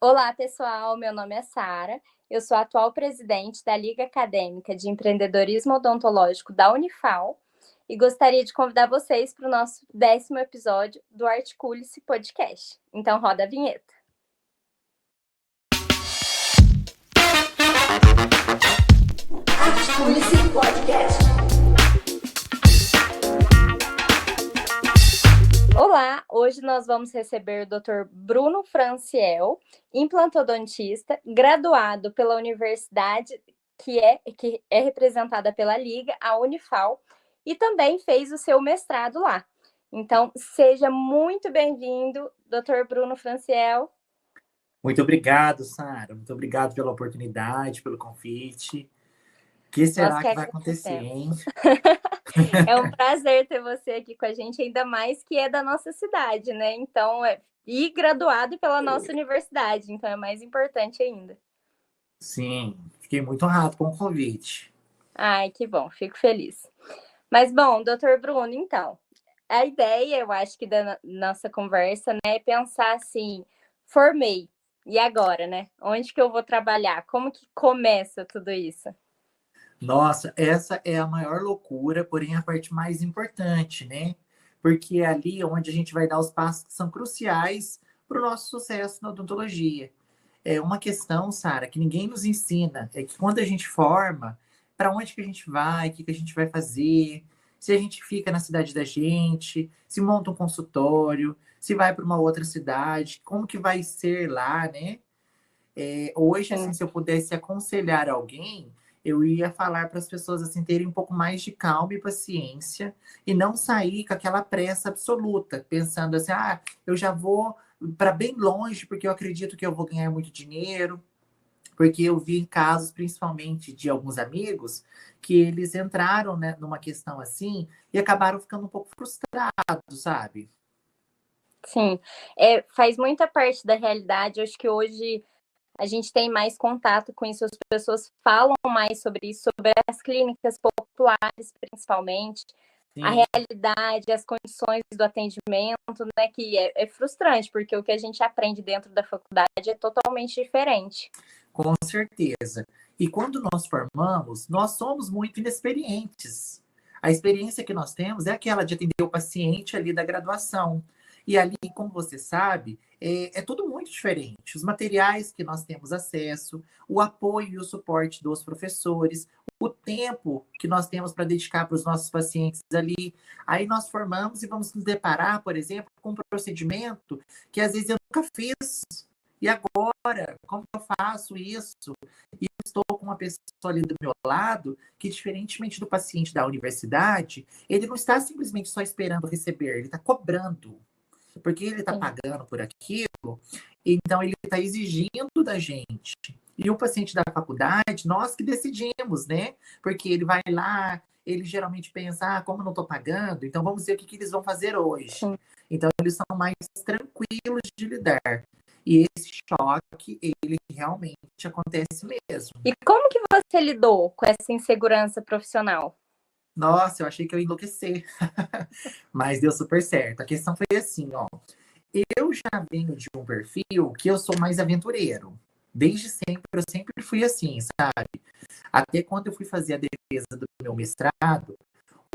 Olá, pessoal. Meu nome é Sara. Eu sou a atual presidente da Liga Acadêmica de Empreendedorismo Odontológico da Unifal e gostaria de convidar vocês para o nosso 10º episódio do Articule-se Podcast. Então, roda a vinheta. Articule-se Podcast. Olá, hoje nós vamos receber o Dr. Bruno Franciel, implantodontista, graduado pela universidade que é representada pela Liga, a Unifal, e também fez o seu mestrado lá. Então, seja muito bem-vindo, Dr. Bruno Franciel. Muito obrigado, Sara. Muito obrigado pela oportunidade, pelo convite. O que será que vai acontecer, hein? É um prazer ter você aqui com a gente, ainda mais que é da nossa cidade, né? Então, e graduado pela nossa universidade, então é mais importante ainda. Sim, fiquei muito honrado com o convite. Ai, que bom, fico feliz. Mas, bom, doutor Bruno, então, a ideia, eu acho que da nossa conversa, né, é pensar assim, formei, e agora, né? Onde que eu vou trabalhar? Como que começa tudo isso? Nossa, essa é a maior loucura, porém a parte mais importante, né? Porque é ali onde a gente vai dar os passos que são cruciais para o nosso sucesso na odontologia. É uma questão, Sara, que ninguém nos ensina, é que quando a gente forma, para onde que a gente vai, o que que a gente vai fazer, se a gente fica na cidade da gente, se monta um consultório, se vai para uma outra cidade, como que vai ser lá, né? Hoje, assim, se eu pudesse aconselhar alguém, eu ia falar para as pessoas assim terem um pouco mais de calma e paciência e não sair com aquela pressa absoluta, pensando assim, eu já vou para bem longe porque eu acredito que eu vou ganhar muito dinheiro, porque eu vi casos, principalmente de alguns amigos, que eles entraram, né, numa questão assim e acabaram ficando um pouco frustrados, sabe? Sim, faz muita parte da realidade. Eu acho que hoje a gente tem mais contato com isso, as pessoas falam mais sobre isso, sobre as clínicas populares, principalmente, a Sim. realidade, as condições do atendimento, né, que é frustrante, porque o que a gente aprende dentro da faculdade é totalmente diferente. Com certeza. E quando nós formamos, nós somos muito inexperientes. A experiência que nós temos é aquela de atender o paciente ali da graduação. E ali, como você sabe, é tudo muito diferente. Os materiais que nós temos acesso, o apoio e o suporte dos professores, o tempo que nós temos para dedicar para os nossos pacientes ali. Aí nós formamos e vamos nos deparar, por exemplo, com um procedimento que às vezes eu nunca fiz. E agora, como eu faço isso? E eu estou com uma pessoa ali do meu lado que, diferentemente do paciente da universidade, ele não está simplesmente só esperando receber, ele está cobrando. Porque ele está pagando por aquilo, então ele está exigindo da gente. E o paciente da faculdade, nós que decidimos, né? Porque ele vai lá, ele geralmente pensa, como eu não estou pagando, então vamos ver o que eles vão fazer hoje. Sim. Então eles são mais tranquilos de lidar. E esse choque, ele realmente acontece mesmo. E como que você lidou com essa insegurança profissional? Nossa, eu achei que eu ia enlouquecer. Mas deu super certo. A questão foi assim, ó. Eu já venho de um perfil que eu sou mais aventureiro. Desde sempre, eu sempre fui assim, sabe? Até quando eu fui fazer a defesa do meu mestrado,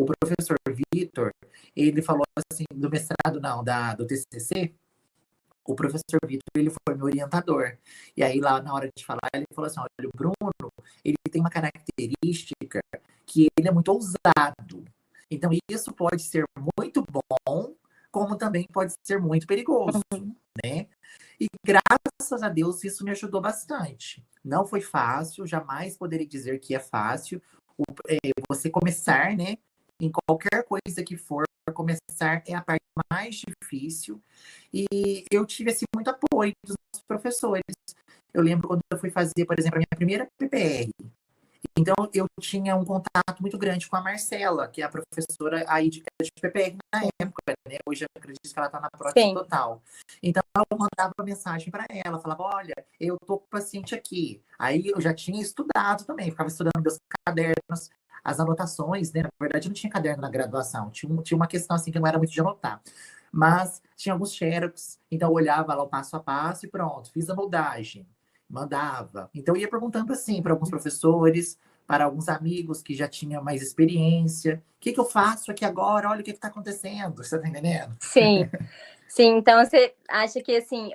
o professor Vitor, ele falou assim, do mestrado não, do TCC, o professor Vitor, ele foi meu orientador. E aí, lá na hora de falar, ele falou assim, olha, o Bruno, ele tem uma característica que ele é muito ousado. Então, isso pode ser muito bom, como também pode ser muito perigoso, né? E graças a Deus, isso me ajudou bastante. Não foi fácil, jamais poderia dizer que é fácil. Você começar, né? Em qualquer coisa que for, começar é a parte mais difícil. E eu tive, assim, muito apoio dos meus professores. Eu lembro quando eu fui fazer, por exemplo, a minha primeira PPR. Então, eu tinha um contato muito grande com a Marcela, que é a professora aí de PPR na época, né? Hoje eu acredito que ela está na prótese total. Então, eu mandava mensagem para ela, falava, olha, eu tô com o paciente aqui. Aí eu já tinha estudado também, ficava estudando meus cadernos, as anotações, né? Na verdade, eu não tinha caderno na graduação, tinha uma questão assim que não era muito de anotar. Mas tinha alguns xerox, então eu olhava lá o passo a passo e pronto, fiz a moldagem, mandava. Então eu ia perguntando assim para alguns professores, para alguns amigos que já tinham mais experiência, o que que eu faço aqui agora? Olha o que está acontecendo, você tá entendendo? Sim, sim. Então você acha que assim,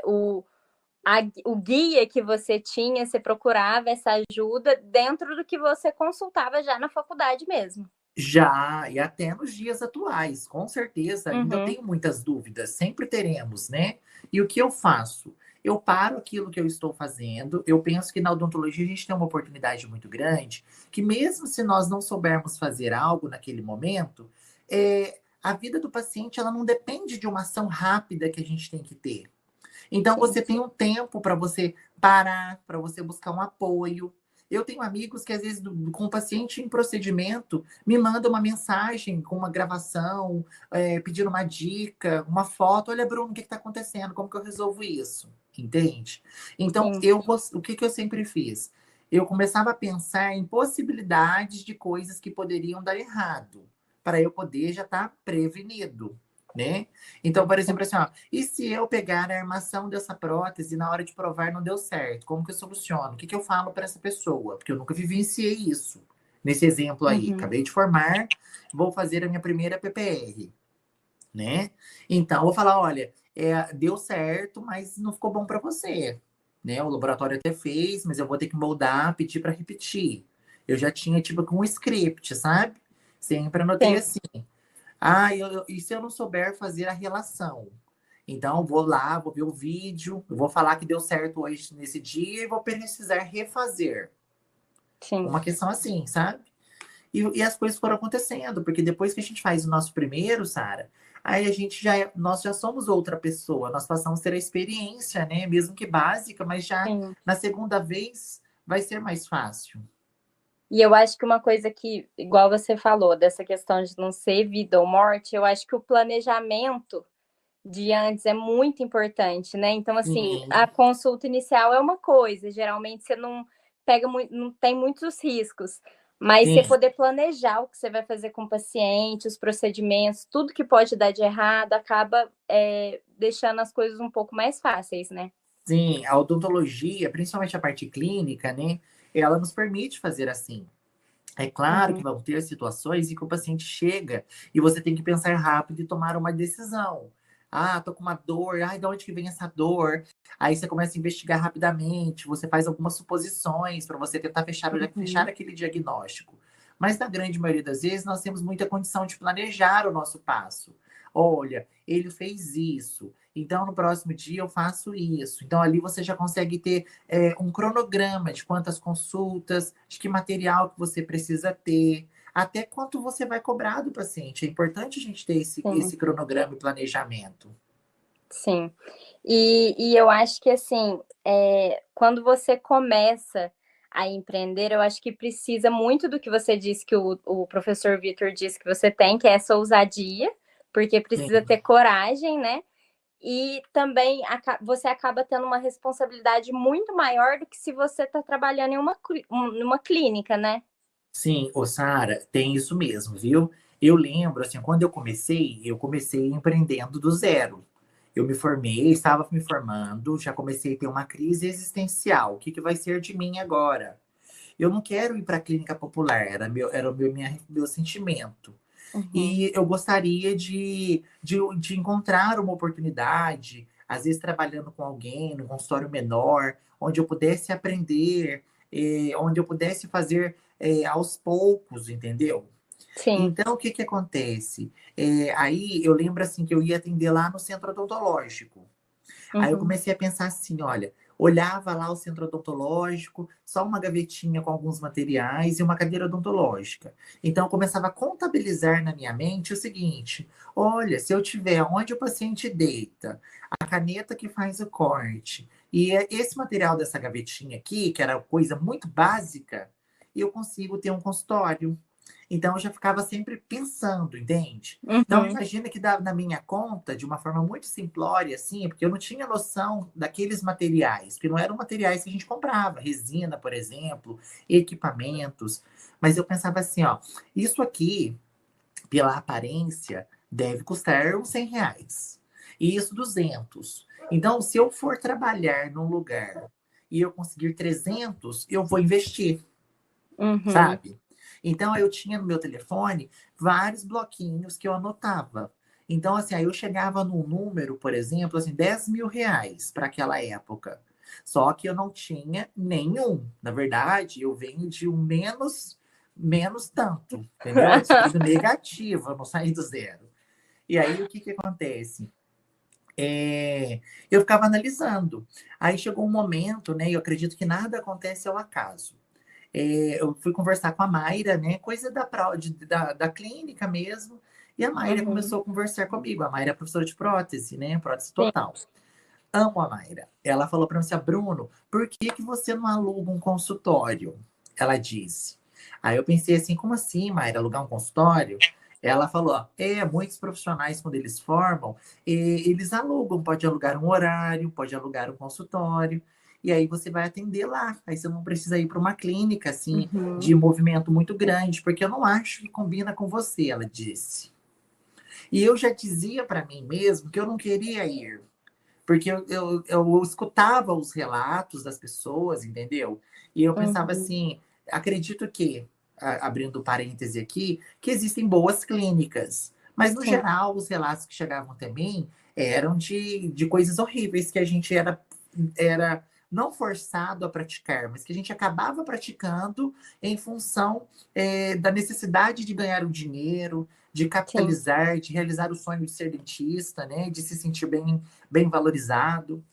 o guia que você tinha, você procurava essa ajuda dentro do que você consultava já na faculdade mesmo. Já, e até nos dias atuais, com certeza, ainda eu Uhum, tenho muitas dúvidas, sempre teremos, né? E o que eu faço? Eu paro aquilo que eu estou fazendo, eu penso que na odontologia a gente tem uma oportunidade muito grande, que mesmo se nós não soubermos fazer algo naquele momento, a vida do paciente ela não depende de uma ação rápida que a gente tem que ter. Então sim. você tem um tempo para você parar, para você buscar um apoio. Eu tenho amigos que, às vezes, com o paciente em procedimento, me mandam uma mensagem com uma gravação, pedindo uma dica, uma foto. Olha, Bruno, o que está acontecendo? Como que eu resolvo isso? Entende? Então, Sim, o que, que eu sempre fiz? Eu começava a pensar em possibilidades de coisas que poderiam dar errado, para eu poder já estar prevenido, né? Então, por exemplo, assim, ó, e se eu pegar a armação dessa prótese e na hora de provar não deu certo? Como que eu soluciono? O que que eu falo para essa pessoa? Porque eu nunca vivenciei isso. Nesse exemplo aí, uhum, acabei de formar, vou fazer a minha primeira PPR, né? Então, eu vou falar, olha, deu certo, mas não ficou bom para você, né? O laboratório até fez, mas eu vou ter que moldar, pedir para repetir. Eu já tinha, tipo, com um script, sabe? Sempre anotei sim, assim. Ah, e se eu não souber fazer a relação? Então, vou lá, vou ver o vídeo, eu vou falar que deu certo hoje nesse dia e vou precisar refazer. sim. Uma questão assim, sabe? E as coisas foram acontecendo, porque depois que a gente faz o nosso primeiro, Sara, aí a gente nós já somos outra pessoa, nós passamos a ter a experiência, né? Mesmo que básica, mas já Sim. na segunda vez vai ser mais fácil. E eu acho que uma coisa que, igual você falou, dessa questão de não ser vida ou morte, eu acho que o planejamento de antes é muito importante, né? Então, assim, a Sim, consulta inicial é uma coisa, geralmente você não pega muito, não tem muitos riscos, mas você sim. poder planejar o que você vai fazer com o paciente, os procedimentos, tudo que pode dar de errado, acaba deixando as coisas um pouco mais fáceis, né? Sim, a odontologia, principalmente a parte clínica, né? Ela nos permite fazer assim. É claro que Uhum, vão ter situações em que o paciente chega e você tem que pensar rápido e tomar uma decisão. Ah, tô com uma dor. Ai, de onde que vem essa dor? Aí você começa a investigar rapidamente, você faz algumas suposições para você tentar fechar uhum, aquele diagnóstico. Mas na grande maioria das vezes nós temos muita condição de planejar o nosso passo. Olha, ele fez isso, então no próximo dia eu faço isso. Então ali você já consegue ter um cronograma de quantas consultas, de que material que você precisa ter, até quanto você vai cobrar do paciente. É importante a gente ter sim. esse cronograma e planejamento. Sim. E eu acho que assim, quando você começa a empreender, eu acho que precisa muito do que você disse, que o professor Vitor disse que você tem, que é essa ousadia, porque precisa Sim, ter coragem, né? E também você acaba tendo uma responsabilidade muito maior do que se você está trabalhando em uma clínica, né? sim, ô Sara, tem isso mesmo, viu? Eu lembro, assim, quando eu comecei empreendendo do zero. Eu me formei, estava me formando, já comecei a ter uma crise existencial. O que que vai ser de mim agora? Eu não quero ir para a clínica popular, era o meu sentimento. Uhum, E eu gostaria de encontrar uma oportunidade, às vezes trabalhando com alguém, num consultório menor, onde eu pudesse aprender, onde eu pudesse fazer aos poucos, entendeu? sim. Então, o que que acontece? Aí eu lembro assim que eu ia atender lá no centro odontológico. Aí eu Uhum, comecei a pensar assim, olha, olhava lá o centro odontológico, só uma gavetinha com alguns materiais e uma cadeira odontológica. Então eu começava a contabilizar na minha mente o seguinte: olha, se eu tiver onde o paciente deita, a caneta que faz o corte e esse material dessa gavetinha aqui, que era coisa muito básica, eu consigo ter um consultório. Então eu já ficava sempre pensando, entende? Então uhum, imagina que na minha conta, de uma forma muito simplória, assim, porque eu não tinha noção daqueles materiais, que não eram materiais que a gente comprava, resina, por exemplo, equipamentos. Mas eu pensava assim, ó, isso aqui, pela aparência, deve custar uns R$ 100. E isso 200. Então, se eu for trabalhar num lugar e eu conseguir 300, eu vou investir, Uhum. sabe? Então, eu tinha no meu telefone vários bloquinhos que eu anotava. Então, assim, aí eu chegava num número, por exemplo, assim, R$ 10.000 para aquela época. Só que eu não tinha nenhum. Na verdade, eu venho de um menos tanto, entendeu? Eu saí do negativo, eu não saí do zero. E aí, o que que acontece? Eu ficava analisando. Aí chegou um momento, né? Eu acredito que nada acontece ao acaso. Eu fui conversar com a Mayra, né? Coisa da clínica mesmo. E a Mayra Uhum. começou a conversar comigo. A Mayra é professora de prótese, né? Prótese Sim. total. Amo a Mayra. Ela falou para mim assim, Bruno, por que que você não aluga um consultório? Ela disse. Aí eu pensei assim, como assim, Mayra, alugar um consultório? Ela falou, ó, muitos profissionais, quando eles formam, eles alugam, pode alugar um horário, pode alugar um consultório, e aí você vai atender lá. Aí você não precisa ir para uma clínica, assim, Uhum. de movimento muito grande, porque eu não acho que combina com você, ela disse. E eu já dizia para mim mesmo que eu não queria ir, porque eu escutava os relatos das pessoas, entendeu? E eu pensava Uhum. assim, acredito que, abrindo parêntese aqui, que existem boas clínicas. Mas, no Sim. geral, os relatos que chegavam até mim eram de coisas horríveis que a gente era não forçado a praticar, mas que a gente acabava praticando em função da necessidade de ganhar o dinheiro, de Sim. capitalizar, de realizar o sonho de ser dentista, né? De se sentir bem valorizado.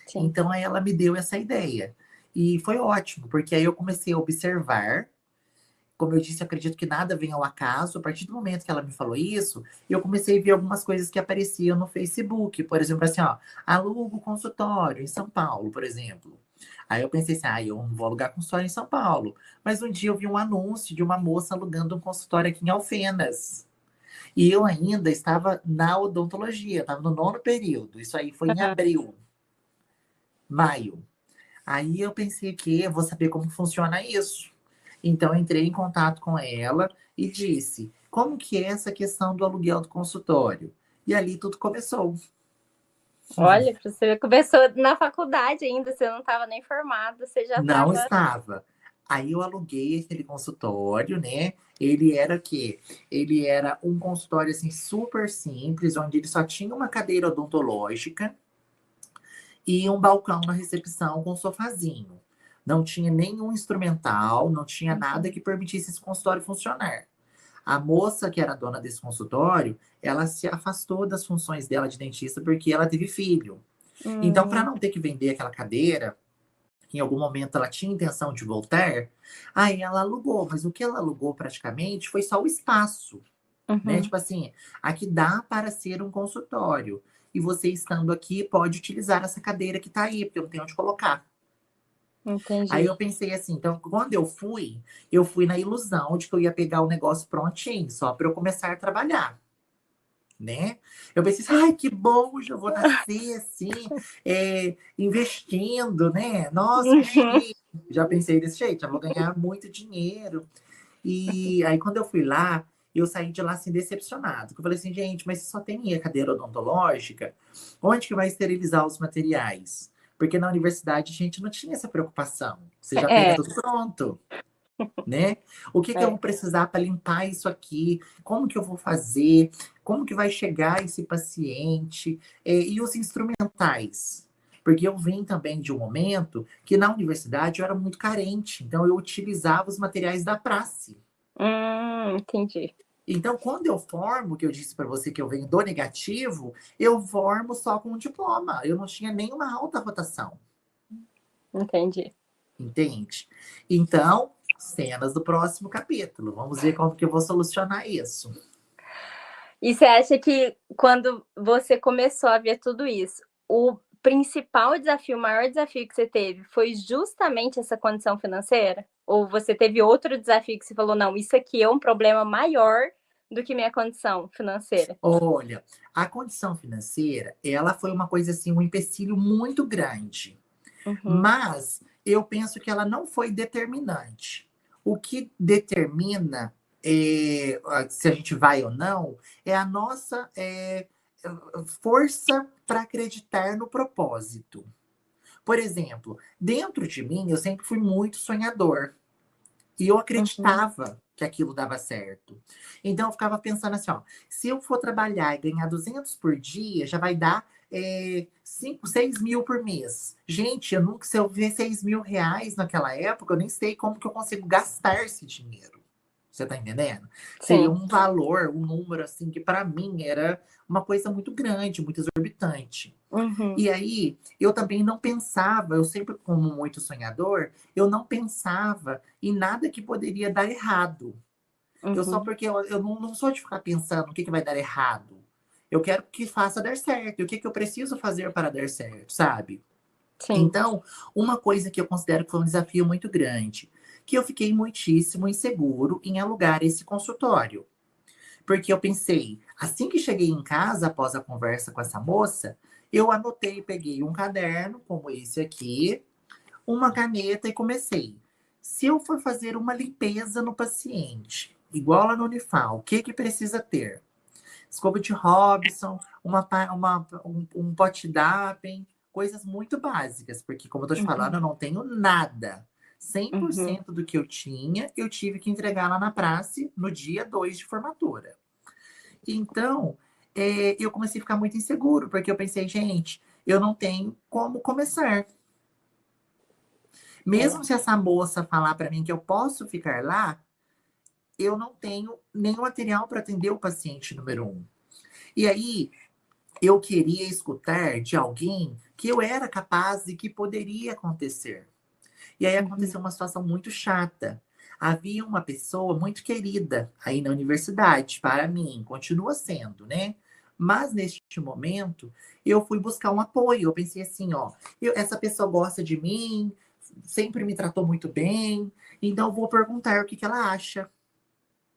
Sim. Então, aí ela me deu essa ideia. E foi ótimo, porque aí eu comecei a observar. Como eu disse, eu acredito que nada vem ao acaso. A partir do momento que ela me falou isso, eu comecei a ver algumas coisas que apareciam no Facebook. Por exemplo, assim, ó, alugo consultório em São Paulo, por exemplo. Aí eu pensei assim, eu não vou alugar consultório em São Paulo. Mas um dia eu vi um anúncio de uma moça alugando um consultório aqui em Alfenas. E eu ainda estava na odontologia, estava no nono período. Isso aí foi em Aham. abril, maio. Aí eu pensei que eu vou saber como funciona isso. Então entrei em contato com ela e disse: como que é essa questão do aluguel do consultório? E ali tudo começou. Olha, pra você ver, começou na faculdade ainda, você não estava nem formada, você já Não estava. estava. Aí eu aluguei aquele consultório, né? Ele era o quê? Ele era um consultório assim super simples, onde ele só tinha uma cadeira odontológica e um balcão na recepção com um sofazinho. Não tinha nenhum instrumental, não tinha nada que permitisse esse consultório funcionar. A moça que era dona desse consultório, ela se afastou das funções dela de dentista porque ela teve filho. Então, para Hum. não ter que vender aquela cadeira, em algum momento ela tinha intenção de voltar, aí ela alugou, mas o que ela alugou praticamente foi só o espaço, né? Uhum. Tipo assim, aqui dá para ser um consultório. E você estando aqui pode utilizar essa cadeira que está aí, porque não tem onde colocar. Aí Entendi. eu pensei assim, então quando eu fui na ilusão de que eu ia pegar o negócio prontinho, só para eu começar a trabalhar, né? Eu pensei assim, ai, que bom, já vou nascer assim, investindo, né? Nossa, que Uhum. chique. Já pensei desse jeito, já vou ganhar muito dinheiro. E aí, quando eu fui lá, eu saí de lá assim, decepcionado. Eu falei assim, gente, mas se só tem a cadeira odontológica, onde que vai esterilizar os materiais? Porque na universidade a gente não tinha essa preocupação. Você já pega É, tudo pronto, né? O que que eu vou é. precisar para limpar isso aqui? Como que eu vou fazer? Como que vai chegar esse paciente? E os instrumentais? Porque eu vim também de um momento que na universidade eu era muito carente, então eu utilizava os materiais da praxe. Entendi. Então, quando eu formo, que eu disse para você que eu venho do negativo, eu formo só com um diploma. Eu não tinha nenhuma alta rotação, Entendi. entende? Então, cenas do próximo capítulo. Vamos ver como que eu vou solucionar isso. E você acha que quando você começou a ver tudo isso, o principal desafio, o maior desafio que você teve foi justamente essa condição financeira? Ou você teve outro desafio que você falou, não, isso aqui é um problema maior do que minha condição financeira? Olha, a condição financeira, ela foi uma coisa assim, um empecilho muito grande. Uhum. Mas eu penso que ela não foi determinante. O que determina se a gente vai ou não é a nossa força para acreditar no propósito. Por exemplo, dentro de mim, eu sempre fui muito sonhador. E eu Uhum. acreditava que aquilo dava certo. Então, eu ficava pensando assim, ó, se eu for trabalhar e ganhar 200 por dia, já vai dar 5, 6 mil por mês. Gente, eu nunca, se eu ver 6 mil reais naquela época, eu nem sei como que eu consigo gastar esse dinheiro. Você tá entendendo? Seria Sim. um valor, um número, assim, que para mim era uma coisa muito grande, muito exorbitante. Uhum. E aí, eu também não pensava, eu sempre, como muito sonhador, eu não pensava em nada que poderia dar errado. Eu só Uhum. porque eu não sou de ficar pensando o que vai dar errado. Eu quero que faça dar certo. E o que eu preciso fazer para dar certo, sabe? Sim. Então, uma coisa que eu considero que foi um desafio muito grande, que eu fiquei muitíssimo inseguro em alugar esse consultório. Porque eu pensei, assim que cheguei em casa, após a conversa com essa moça, eu anotei, peguei um caderno, como esse aqui, uma caneta e comecei. Se eu for fazer uma limpeza no paciente, igual lá no Unifal, o que que precisa ter? Escova de Robson, um pote d'Apen, coisas muito básicas, porque, como eu tô te falando, Uhum. eu não tenho nada. cem por Uhum. cento do que eu tinha, eu tive que entregar lá na praça no dia 2 de formatura. Então, eu comecei a ficar muito inseguro, porque eu pensei, gente, eu não tenho como começar. É. Mesmo se essa moça falar para mim que eu posso ficar lá, eu não tenho nenhum material para atender o paciente número um. E aí, eu queria escutar de alguém que eu era capaz e que poderia acontecer. E aí Uhum. aconteceu uma situação muito chata. Havia uma pessoa muito querida aí na universidade, para mim, continua sendo, né? Mas neste momento, eu fui buscar um apoio. Eu pensei assim, ó, essa pessoa gosta de mim, sempre me tratou muito bem, então eu vou perguntar o que que ela acha.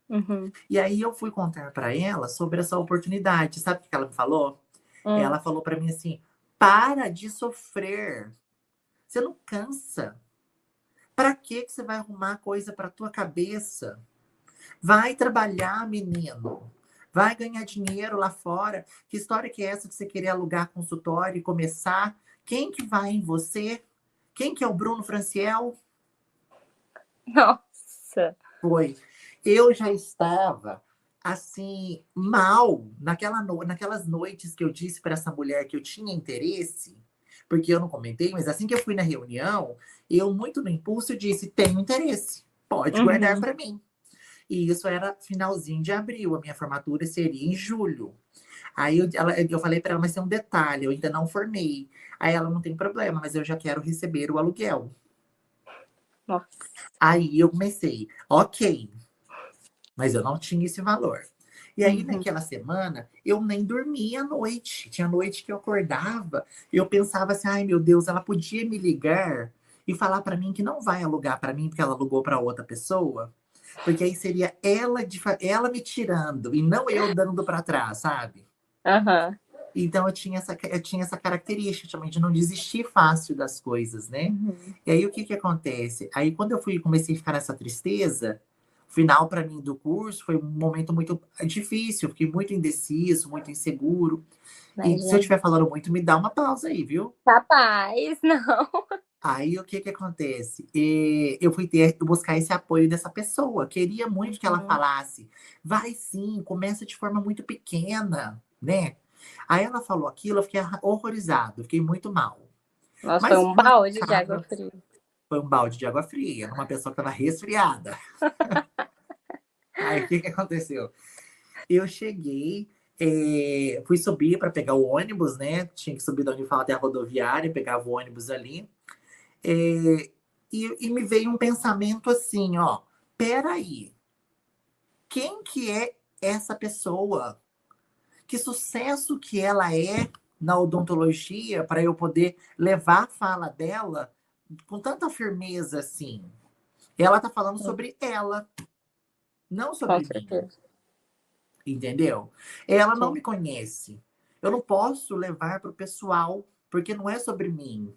Uhum. E aí eu fui contar para ela sobre essa oportunidade. Sabe o que ela me falou? Hum. Ela falou para mim assim: para de sofrer. Você não cansa. Para que você vai arrumar coisa para tua cabeça? Vai trabalhar, menino. Vai ganhar dinheiro lá fora. Que história que é essa de você querer alugar consultório e começar? Quem que vai em você? Quem que é o Bruno Franciel? Nossa. Foi. Eu já estava assim mal naquelas noites que eu disse para essa mulher que eu tinha interesse, porque eu não comentei, mas assim que eu fui na reunião, eu muito no impulso disse: tenho interesse, pode guardar Uhum. para mim. E isso era finalzinho de abril, a minha formatura seria em julho. Aí eu falei para ela, mas tem um detalhe, eu ainda não formei. Aí ela não tem problema, mas eu já quero receber o aluguel. Nossa. Aí eu comecei, ok, mas eu não tinha esse valor. E aí, Uhum. naquela semana, eu nem dormia à noite. Tinha noite que eu acordava e eu pensava assim: ai meu Deus, ela podia me ligar e falar para mim que não vai alugar para mim porque ela alugou para outra pessoa. Porque aí seria ela me tirando e não eu dando para trás, sabe? Aham. Então eu tinha essa característica também de não desistir fácil das coisas, né? Uhum. E aí o que que acontece? Aí quando eu comecei a ficar nessa tristeza, o final para mim do curso foi um momento muito difícil, eu fiquei muito indeciso, muito inseguro. E se eu Imagina. estiver falando muito, me dá uma pausa aí, viu? Capaz, não. Aí o que que acontece? Eu fui buscar esse apoio dessa pessoa. Queria muito que ela Uhum. falasse, vai sim, começa de forma muito pequena, né? Aí ela falou aquilo, eu fiquei horrorizado, fiquei muito mal. Nossa, foi Mas um balde de água passava, fria. foi um balde de água fria, numa pessoa que estava resfriada. Aí o que que aconteceu? Eu cheguei, fui subir para pegar o ônibus, né? Tinha que subir da Unifal até a rodoviária, pegava o ônibus ali. É, e me veio um pensamento assim, ó, peraí, quem que é essa pessoa? Que sucesso que ela é na odontologia para eu poder levar a fala dela com tanta firmeza assim? Ela tá falando sobre ela, não Com sobre mim, certeza. entendeu? Ela não Sim. me conhece. Eu não posso levar para o pessoal, porque não é sobre mim.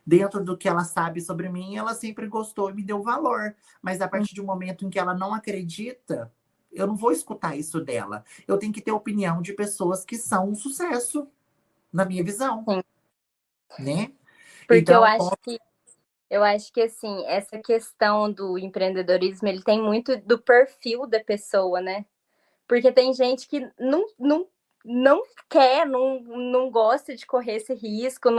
Dentro do que ela sabe sobre mim, ela sempre gostou e me deu valor. Mas a Hum. partir de um momento em que ela não acredita, Eu não vou escutar isso dela. Eu tenho que ter a opinião de pessoas que são um sucesso, na minha visão, Sim. né? Porque Então, eu acho que assim, essa questão do empreendedorismo, ele tem muito do perfil da pessoa, né? Porque tem gente que não quer, não gosta de correr esse risco,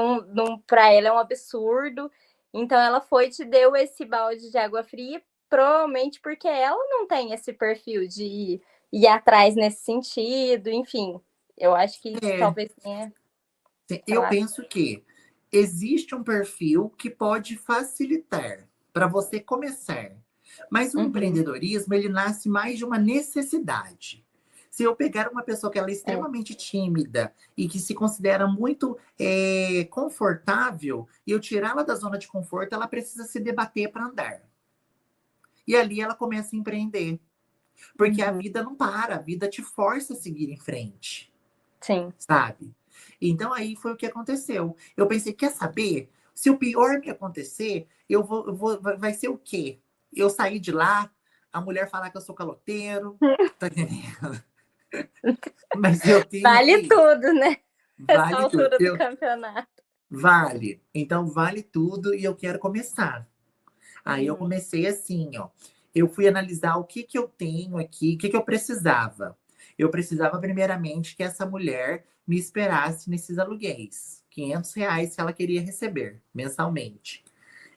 para ela é um absurdo. Então ela foi e te deu esse balde de água fria, provavelmente porque ela não tem esse perfil de ir atrás nesse sentido, enfim. Eu acho que é, talvez tenha, sei eu lá. penso que existe um perfil que pode facilitar para você começar. Mas o Uhum, empreendedorismo, ele nasce mais de uma necessidade. Se eu pegar uma pessoa que ela é é, extremamente tímida e que se considera muito confortável, e eu tirá-la da zona de conforto, ela precisa se debater para andar. E ali ela começa a empreender. Porque a uhum, vida não para, a vida te força a seguir em frente, sim. sabe? Então aí foi o que aconteceu. Eu pensei, quer saber? Se o pior me acontecer, vai ser o quê? Eu sair de lá, a mulher falar que eu sou caloteiro, tá entendendo? Mas eu tenho Vale que. tudo, né? Essa Vale tudo. altura do campeonato. Vale. Então vale tudo e eu quero começar. Aí eu Uhum, comecei assim, ó. Eu fui analisar o que que eu tenho aqui, o que que eu precisava. Eu precisava, primeiramente, que essa mulher me esperasse nesses aluguéis. R$ 500 se ela queria receber mensalmente.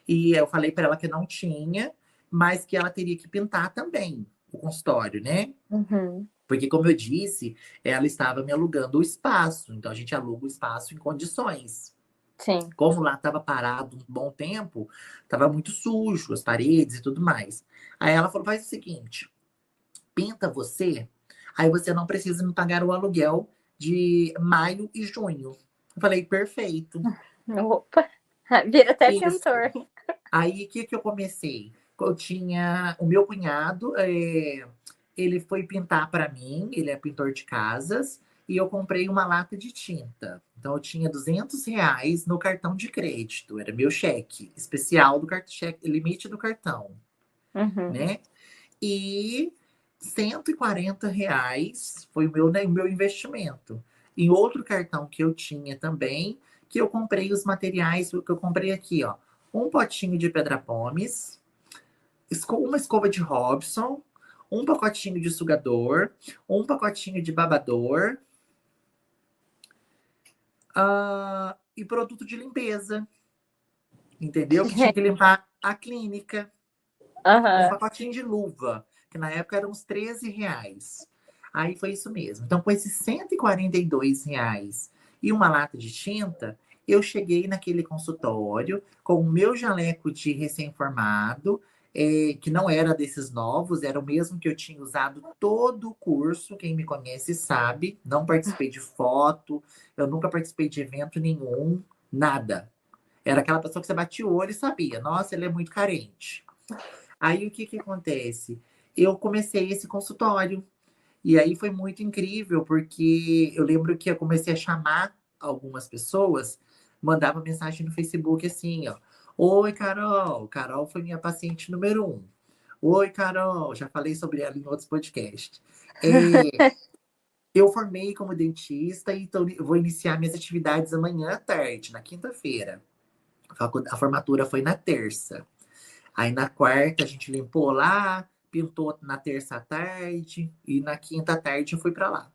E eu falei para ela que não tinha, mas que ela teria que pintar também o consultório, né? uhum, Porque, como eu disse, ela estava me alugando o espaço. Então, a gente aluga o espaço em condições. sim. Como lá estava parado um bom tempo, estava muito sujo, as paredes e tudo mais. Aí ela falou: faz o seguinte, pinta você, aí você não precisa me pagar o aluguel de maio e junho. Eu falei: perfeito. Opa, vira até Isso. pintor. Aí o que, que eu comecei? Eu tinha o meu cunhado, ele foi pintar para mim, ele é pintor de casas, e eu comprei uma lata de tinta. Então eu tinha R$ 200 no cartão de crédito, era meu cheque especial do cartão, cheque, limite do cartão, Uhum. né? E R$ 140 foi o meu investimento. Em outro cartão que eu tinha também, que eu comprei os materiais, o que eu comprei aqui, ó. Um potinho de Pedra Pomes, uma escova de Robson, um pacotinho de sugador, um pacotinho de babador, e produto de limpeza, entendeu? Que tinha que limpar a clínica. Um Aham. pacotinho de luva, que na época eram uns R$ 13. Aí foi isso mesmo. Então, com esses R$ 142 e uma lata de tinta, eu cheguei naquele consultório com o meu jaleco de recém-formado, que não era desses novos, era o mesmo que eu tinha usado todo o curso. Quem me conhece sabe, não participei de foto, eu nunca participei de evento nenhum, nada. Era aquela pessoa que você batia o olho e sabia, nossa, ele é muito carente. Aí o que que acontece? Eu comecei esse consultório. E aí foi muito incrível, porque eu lembro que eu comecei a chamar algumas pessoas, mandava mensagem no Facebook assim, ó. Oi, Carol. Carol foi minha paciente número 1. Oi, Carol. Já falei sobre ela em outros podcasts. Eu formei como dentista e vou iniciar minhas atividades amanhã à tarde, na quinta-feira. A formatura foi na terça. Aí na quarta a gente limpou lá, pintou na terça à tarde e na quinta à tarde eu fui para lá.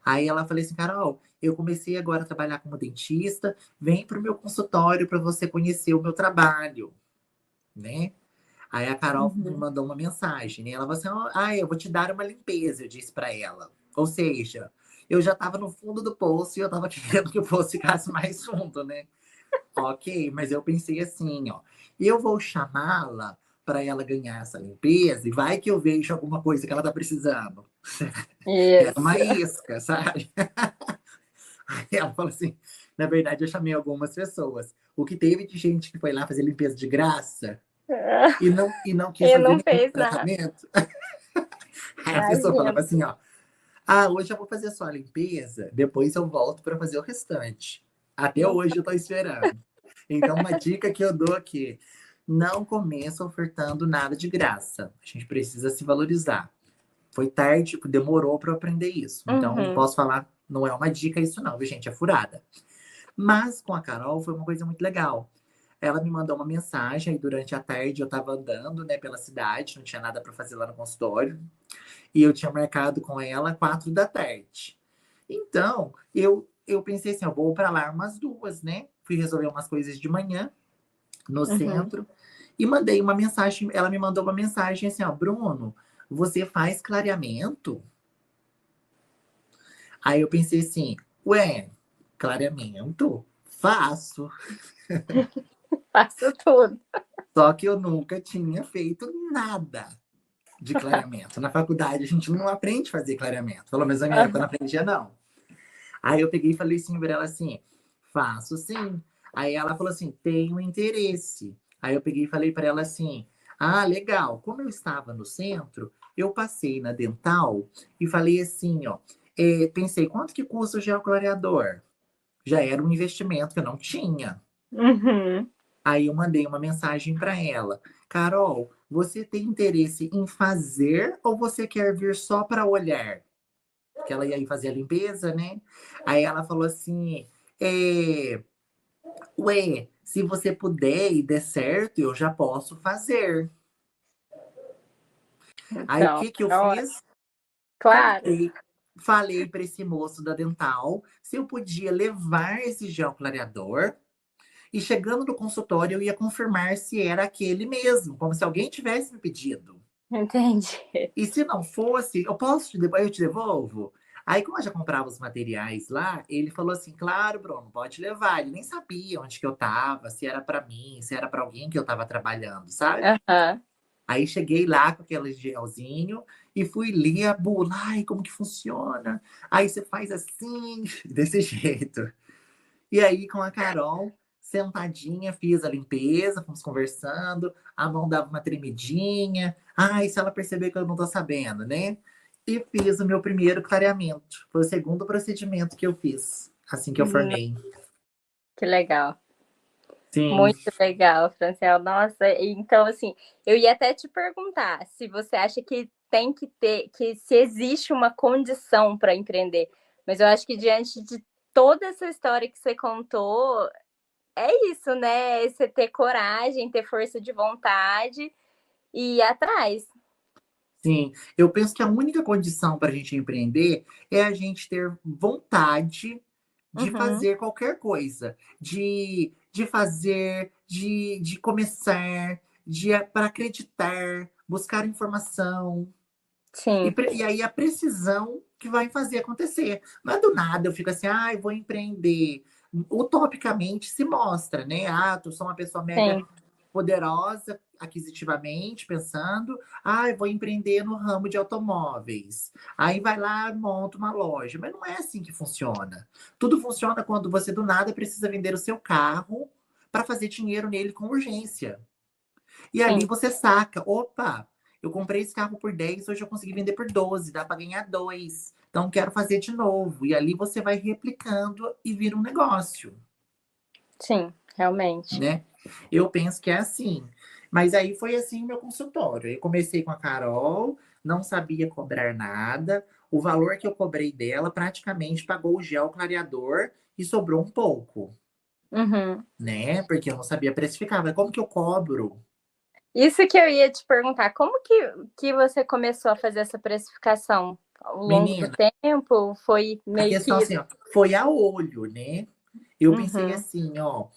Aí ela falou assim: Carol, eu comecei agora a trabalhar como dentista, vem para o meu consultório para você conhecer o meu trabalho, né? Aí a Carol me Uhum. mandou uma mensagem, né? Ela falou assim: ah, eu vou te dar uma limpeza, eu disse para ela. Ou seja, eu já estava no fundo do poço e eu estava querendo que o poço ficasse mais fundo, né? Ok, mas eu pensei assim, ó, eu vou chamá-la para ela ganhar essa limpeza e vai que eu vejo alguma coisa que ela tá precisando. É Isso. uma isca, sabe? Aí ela falou assim, na verdade eu chamei algumas pessoas. O que teve de gente que foi lá fazer limpeza de graça e não quis E fazer não nenhum fez nada. tratamento. Aí a pessoa falava Imagina. assim, ó, ah, hoje eu vou fazer só a limpeza, depois eu volto para fazer o restante. Até hoje eu tô esperando. Então, uma dica que eu dou aqui: não começa ofertando nada de graça. A gente precisa se valorizar. Foi tarde, demorou para eu aprender isso. Então, não Uhum. posso falar, não é uma dica isso não, viu, gente? É furada. Mas com a Carol foi uma coisa muito legal. Ela me mandou uma mensagem, e durante a tarde eu estava andando, né, pela cidade, não tinha nada para fazer lá no consultório, e eu tinha marcado com ela 4 da tarde. Então, eu pensei assim, eu vou para lá umas 2, né? Fui resolver umas coisas de manhã no Uhum. centro e mandei uma mensagem. Ela me mandou uma mensagem assim, ó, Bruno, você faz clareamento? Aí eu pensei assim, ué, clareamento? Faço. Faço tudo. Só que eu nunca tinha feito nada de clareamento. Na faculdade a gente não aprende a fazer clareamento. Pelo menos na minha época eu não Aham. aprendia, não. Aí eu peguei e falei assim pra ela assim, faço sim. Aí ela falou assim, tenho interesse. Aí eu peguei e falei pra ela assim, ah, legal. Como eu estava no centro, eu passei na Dental e falei assim, ó, pensei, quanto que custa o gel clareador? Já era um investimento que eu não tinha. Uhum. Aí eu mandei uma mensagem para ela. Carol, você tem interesse em fazer ou você quer vir só para olhar? Porque ela ia ir fazer a limpeza, né? Aí ela falou assim: é, ué, se você puder e der certo, eu já posso fazer. Aí o Então, que que eu ó, fiz? claro. Falei para esse moço da Dental se eu podia levar esse gel clareador. E chegando no consultório, eu ia confirmar se era aquele mesmo, como se alguém tivesse me pedido. Entendi. E se não fosse, eu posso te devolver, eu te devolvo? Aí, como eu já comprava os materiais lá, ele falou assim: claro, Bruno, pode levar. Ele nem sabia onde que eu tava, se era para mim, se era para alguém que eu tava trabalhando, sabe? Aham. Aí cheguei lá com aquele gelzinho e fui ler a bula. Ai, como que funciona? Aí você faz assim, desse jeito. E aí, com a Carol, sentadinha, fiz a limpeza, fomos conversando, a mão dava uma tremidinha. Ai, se ela perceber que eu não tô sabendo, né? E fiz o meu primeiro clareamento. Foi o segundo procedimento que eu fiz, assim que eu formei. Que legal. Sim, Muito legal, Franciel. Nossa, então assim, eu ia até te perguntar se você acha que tem que ter, que se existe uma condição para empreender. Mas eu acho que diante de toda essa história que você contou, é isso, né? Você ter coragem, ter força de vontade e ir atrás. sim. Eu penso que a única condição para a gente empreender é a gente ter vontade de Uhum, fazer qualquer coisa, de fazer, de começar, para acreditar, buscar informação. sim, E aí a precisão que vai fazer acontecer. Não é do nada, eu fico assim, ah, eu vou empreender. Utopicamente se mostra, né? Ah, eu sou uma pessoa mega sim, poderosa aquisitivamente, pensando, ah, eu vou empreender no ramo de automóveis. Aí vai lá, monta uma loja. Mas não é assim que funciona. Tudo funciona quando você do nada precisa vender o seu carro para fazer dinheiro nele com urgência. E ali sim, você saca, opa, eu comprei esse carro por 10, hoje eu consegui vender por 12, dá para ganhar 2. Então quero fazer de novo. E ali você vai replicando e vira um negócio, sim, realmente. né? Eu penso que é assim. Mas aí foi assim o meu consultório. Eu comecei com a Carol, não sabia cobrar nada. O valor que eu cobrei dela praticamente pagou o gel clareador e sobrou um pouco, Uhum. né? Porque eu não sabia precificar. Mas como que eu cobro? Isso que eu ia te perguntar, como que você começou a fazer essa precificação? Ao longo do Menina, tempo? Foi a meio questão que. assim, ó, foi a olho, né? Eu pensei Uhum, assim, ó,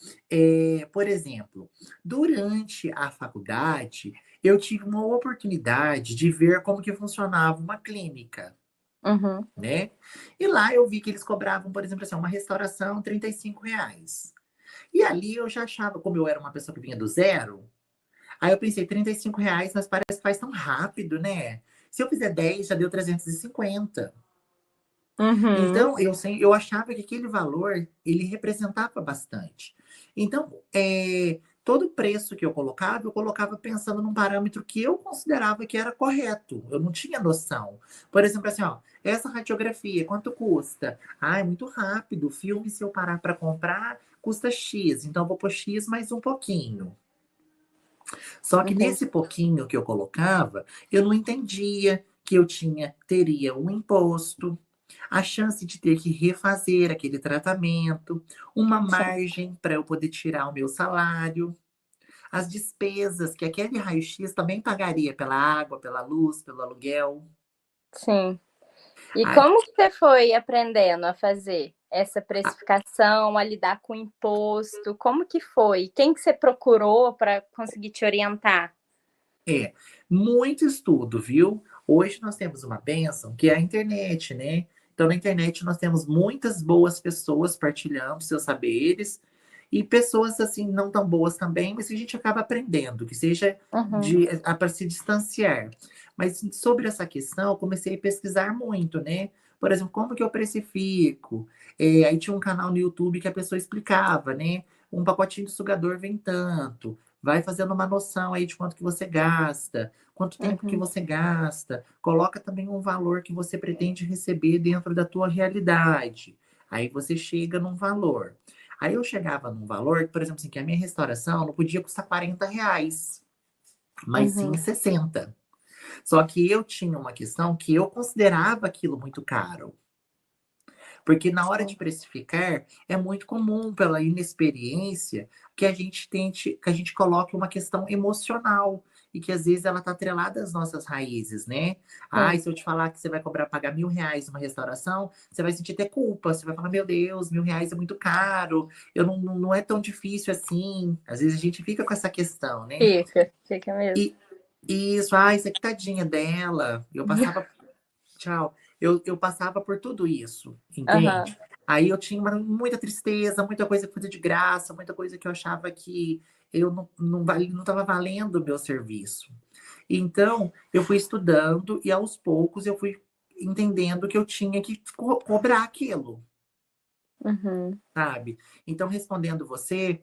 por exemplo, durante a faculdade, eu tive uma oportunidade de ver como que funcionava uma clínica, uhum, né? E lá eu vi que eles cobravam, por exemplo, assim, uma restauração R$ 35. E ali eu já achava, como eu era uma pessoa que vinha do zero, aí eu pensei, R$ 35, mas parece que faz tão rápido, né? Se eu fizer 10 já deu 350. uhum. Então, eu achava que aquele valor, ele representava bastante. Então, todo preço que eu colocava pensando num parâmetro que eu considerava que era correto. Eu não tinha noção. Por exemplo, assim, ó, essa radiografia, quanto custa? Ah, é muito rápido. O filme, se eu parar para comprar, custa X. Então, eu vou pôr X mais um pouquinho. Só que Entendi. nesse pouquinho que eu colocava, eu não entendia que eu teria um imposto, a chance de ter que refazer aquele tratamento, uma Sim, margem para eu poder tirar o meu salário, as despesas que aquele raio-x também pagaria pela água, pela luz, pelo aluguel. sim. E Ai, como que você foi aprendendo a fazer essa a- precificação, a lidar com imposto? Como que foi? Quem que você procurou para conseguir te orientar? é, muito estudo, viu? Hoje nós temos uma bênção que é a internet, né? Então, na internet nós temos muitas boas pessoas partilhando seus saberes e pessoas assim não tão boas também, mas que a gente acaba aprendendo, que seja Uhum, para se distanciar. Mas sobre essa questão, eu comecei a pesquisar muito, né? Por exemplo, como que eu precifico? Aí tinha um canal no YouTube que a pessoa explicava, né? Um pacotinho de sugador vem tanto. Vai fazendo uma noção aí de quanto que você gasta, quanto tempo que uhum, você gasta. Coloca também um valor que você pretende receber dentro da tua realidade. Aí você chega num valor. Aí eu chegava num valor, por exemplo, assim, que a minha restauração não podia custar R$ 40, mas sim uhum, 60. Só que eu tinha uma questão que eu considerava aquilo muito caro. Porque na hora de sim, precificar, é muito comum, pela inexperiência, que a gente tente, que a gente coloque uma questão emocional. E que às vezes ela está atrelada às nossas raízes, né? sim. Ai, se eu te falar que você vai cobrar, pagar R$ 1.000 numa restauração, você vai sentir até culpa. Você vai falar, meu Deus, R$ 1.000 é muito caro. Eu não é tão difícil assim. Às vezes a gente fica com essa questão, né? Fica mesmo. E isso, ai, isso aqui tadinha dela. Eu passava Tchau. Eu passava por tudo isso, Aham, entende? Aí eu tinha muita tristeza, muita coisa que fazia de graça, muita coisa que eu achava que eu não estava valendo o meu serviço. Então, eu fui estudando e aos poucos eu fui entendendo que eu tinha que cobrar aquilo, uhum, sabe? Então, respondendo você,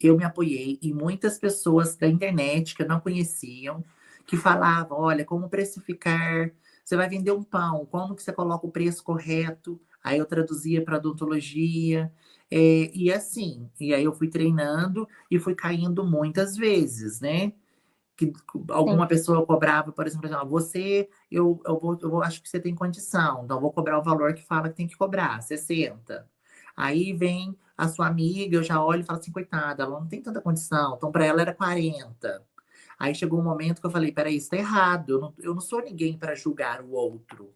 eu me apoiei em muitas pessoas da internet que eu não conheciam, que falavam, olha, como precificar, você vai vender um pão, como que você coloca o preço correto? Aí eu traduzia para odontologia, e assim, e aí eu fui treinando e fui caindo muitas vezes, né? Que sim, alguma pessoa cobrava, por exemplo, assim, ó, você, acho que você tem condição, então eu vou cobrar o valor que fala que tem que cobrar, 60. Aí vem a sua amiga, eu já olho e falo assim, coitada, ela não tem tanta condição, então para ela era 40. Aí chegou um momento que eu falei, peraí, isso tá errado, eu não sou ninguém para julgar o outro.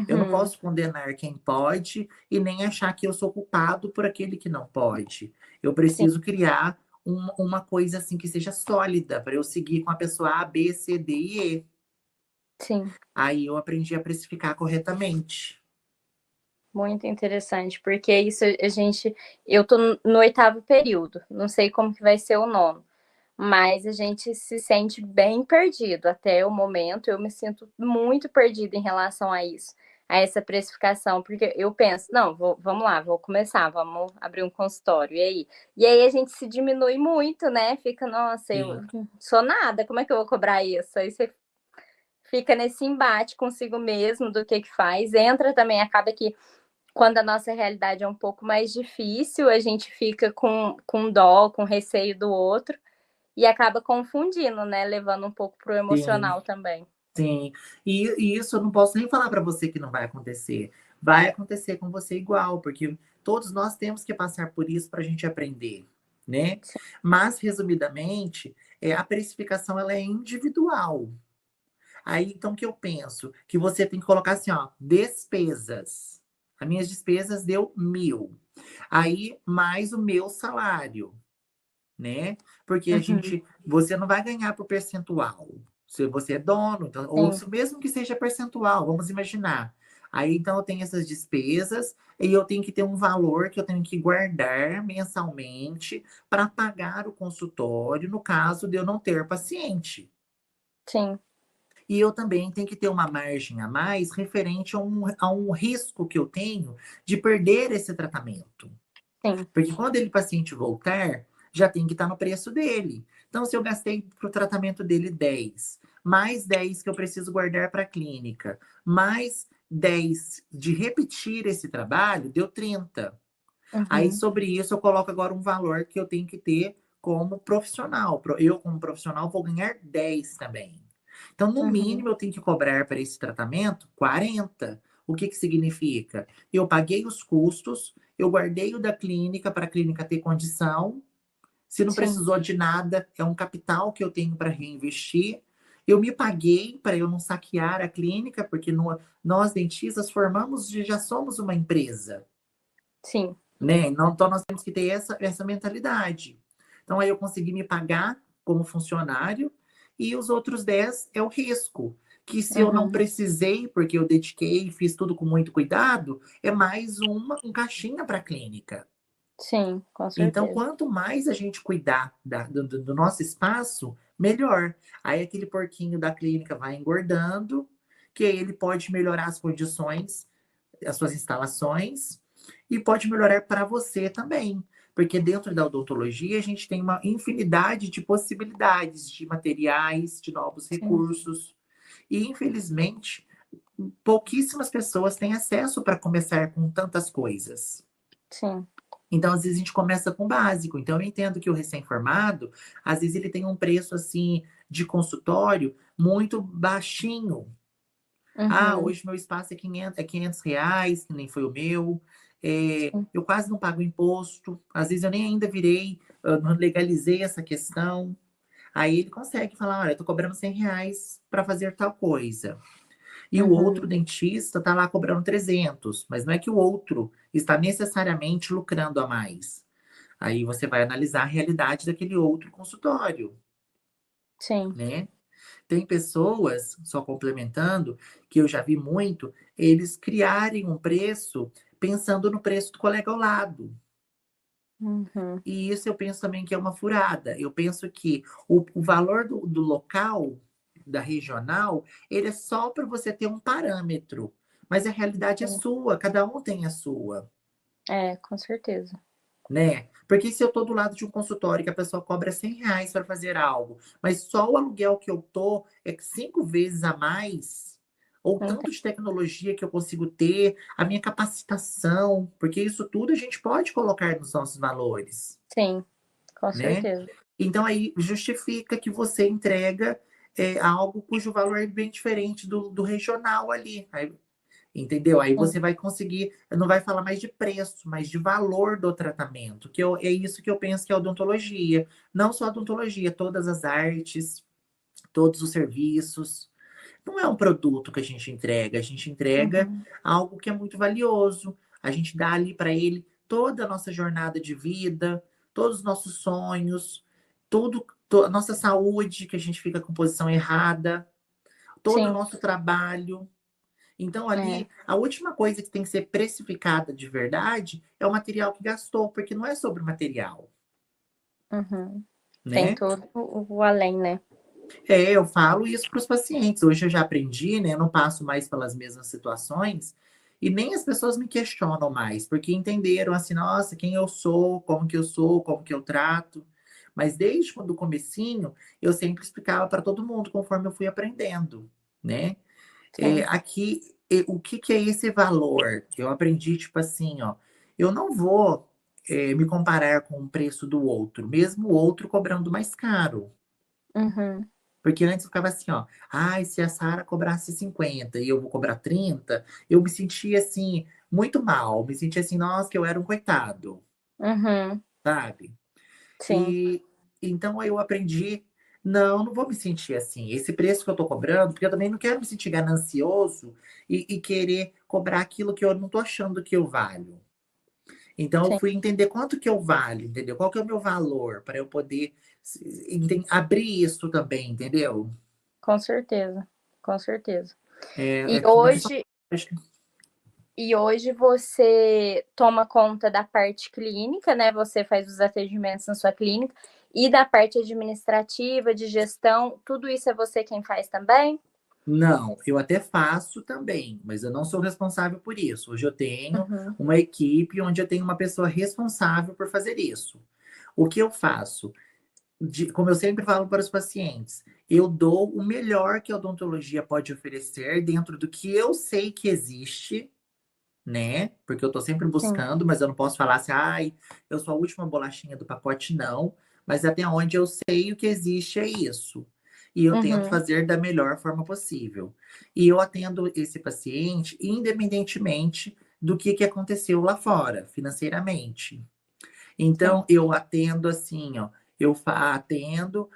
Eu não uhum, posso condenar quem pode e nem achar que eu sou culpado por aquele que não pode. Eu sim, preciso criar uma coisa assim que seja sólida para eu seguir com a pessoa A, B, C, D e E. sim. Aí eu aprendi a precificar corretamente. Muito interessante, porque isso a gente. Eu tô no oitavo período, não sei como que vai ser o nono, mas a gente se sente bem perdido até o momento. Eu me sinto muito perdida em relação a isso, a essa precificação, porque eu penso, não, vamos lá, vou começar, vamos abrir um consultório, e aí? E aí a gente se diminui muito, né? Fica, nossa, eu Sim, sou nada, como é que eu vou cobrar isso? Aí você fica nesse embate consigo mesmo do que faz. Entra também, acaba que quando a nossa realidade é um pouco mais difícil, a gente fica com dó, com receio do outro e acaba confundindo, né? Levando um pouco pro sim, emocional também. sim. E isso eu não posso nem falar para você que não vai acontecer. Vai acontecer com você igual, porque todos nós temos que passar por isso para a gente aprender, né? Mas, resumidamente, a precificação ela é individual. Aí, então, o que eu penso? Que você tem que colocar assim, ó, despesas. As minhas despesas deu 1.000. Aí, mais o meu salário, né? Porque Uhum, você não vai ganhar por percentual. Se você é dono, então, ou sim, se mesmo que seja percentual, vamos imaginar. Aí, então, eu tenho essas despesas e eu tenho que ter um valor que eu tenho que guardar mensalmente para pagar o consultório no caso de eu não ter paciente. sim, E eu também tenho que ter uma margem a mais referente a um risco que eu tenho de perder esse tratamento. sim. Porque quando ele paciente voltar, já tem que estar no preço dele. Então, se eu gastei para o tratamento dele 10, mais 10 que eu preciso guardar para a clínica, mais 10 de repetir esse trabalho, deu 30. Aí, Uhum, sobre isso, eu coloco agora um valor que eu tenho que ter como profissional. Eu, como profissional, vou ganhar 10 também. Então, no Uhum. mínimo, eu tenho que cobrar para esse tratamento 40. O que que significa? Eu paguei os custos, eu guardei o da clínica para a clínica ter condição. Se não Sim. precisou de nada, é um capital que eu tenho para reinvestir. Eu me paguei para eu não saquear a clínica, porque nós dentistas formamos e já somos uma empresa, Sim. né? Então nós temos que ter essa mentalidade. Então aí eu consegui me pagar como funcionário e os outros 10 é o risco. Que se eu não Uhum. precisei, porque eu dediquei, fiz tudo com muito cuidado, é mais um caixinha para a clínica. Sim, com Então, certeza. quanto mais a gente cuidar do nosso espaço, melhor. Aí aquele porquinho da clínica vai engordando, que aí ele pode melhorar as condições, as suas instalações, e pode melhorar para você também. Porque dentro da odontologia a gente tem uma infinidade de possibilidades de materiais, de novos Sim, recursos. E, infelizmente, pouquíssimas pessoas têm acesso para começar com tantas coisas. sim. Então, às vezes, a gente começa com o básico. Então, eu entendo que o recém-formado, às vezes, ele tem um preço, assim, de consultório muito baixinho. Ah, Uhum. hoje meu espaço é 500 reais, que nem foi o meu. Sim. Eu quase não pago imposto. Às vezes, eu nem ainda virei, não legalizei essa questão. Aí ele consegue falar, olha, eu tô cobrando 100 reais para fazer tal coisa. E o outro Uhum. dentista está lá cobrando 300, mas não é que o outro está necessariamente lucrando a mais. Aí você vai analisar a realidade daquele outro consultório, Sim. né? Tem pessoas, só complementando, que eu já vi muito, eles criarem um preço pensando no preço do colega ao lado. Uhum. E isso eu penso também que é uma furada. Eu penso que o valor do local, da regional, ele é só para você ter um parâmetro. Mas a realidade é Sim. sua, cada um tem a sua, É, com certeza. né? Porque se eu estou do lado de um consultório que a pessoa cobra 100 reais para fazer algo, mas só o aluguel que eu tô é 5 vezes a mais, ou tanto Entendo. de tecnologia que eu consigo ter, a minha capacitação, porque isso tudo a gente pode colocar nos nossos valores, Sim, com né? certeza. Então aí justifica que você entrega algo cujo valor é bem diferente do regional ali. Entendeu? Aí Sim. você vai conseguir, não vai falar mais de preço, mas de valor do tratamento, é isso que eu penso que é odontologia. Não só a odontologia, todas as artes, todos os serviços. Não é um produto que a gente entrega Uhum. algo que é muito valioso. A gente dá ali para ele toda a nossa jornada de vida, todos os nossos sonhos, a nossa saúde, que a gente fica com posição errada, todo o Sim. nosso trabalho. Então, É. ali, a última coisa que tem que ser precificada de verdade é o material que gastou, porque não é sobre o material, Uhum. Tem né? todo o além, né? Eu falo isso para os pacientes. Hoje eu já aprendi, né? Eu não passo mais pelas mesmas situações e nem as pessoas me questionam mais, porque entenderam assim, nossa, quem eu sou, como que eu trato. Mas desde quando o comecinho, eu sempre explicava para todo mundo conforme eu fui aprendendo, né? Sim. Aqui, o que que é esse valor? Eu aprendi, tipo assim, ó, eu não vou me comparar com o preço do outro, mesmo o outro cobrando mais caro. Uhum. Porque antes eu ficava assim, ó, ai, se a Sara cobrasse 50 e eu vou cobrar 30, eu me sentia assim, muito mal, me sentia assim, nossa, que eu era um coitado, Uhum. sabe? Sim. E então aí eu aprendi, não, não vou me sentir assim. Esse preço que eu tô cobrando, porque eu também não quero me sentir ganancioso e querer cobrar aquilo que eu não tô achando que eu valho. Então eu Sim. fui entender quanto que eu valho, entendeu? Qual que é o meu valor para eu poder abrir isso também, entendeu? Com certeza. Com certeza. É, E é, mas isso, hoje, acho que e hoje você toma conta da parte clínica, né? Você faz os atendimentos na sua clínica e da parte administrativa, de gestão, tudo isso é você quem faz também? não, eu até faço também, mas eu não sou responsável por isso. Hoje eu tenho Uhum. uma equipe onde eu tenho uma pessoa responsável por fazer isso. O que eu faço? Como eu sempre falo para os pacientes, eu dou o melhor que a odontologia pode oferecer dentro do que eu sei que existe, né? Porque eu estou sempre Sim. buscando, mas eu não posso falar assim, ai, eu sou a última bolachinha do pacote, não. Mas até onde eu sei o que existe é isso. e eu tento Uhum. fazer da melhor forma possível. E eu atendo esse paciente independentemente do que aconteceu lá fora, financeiramente. Então, Sim. eu atendo assim, ó, atendo,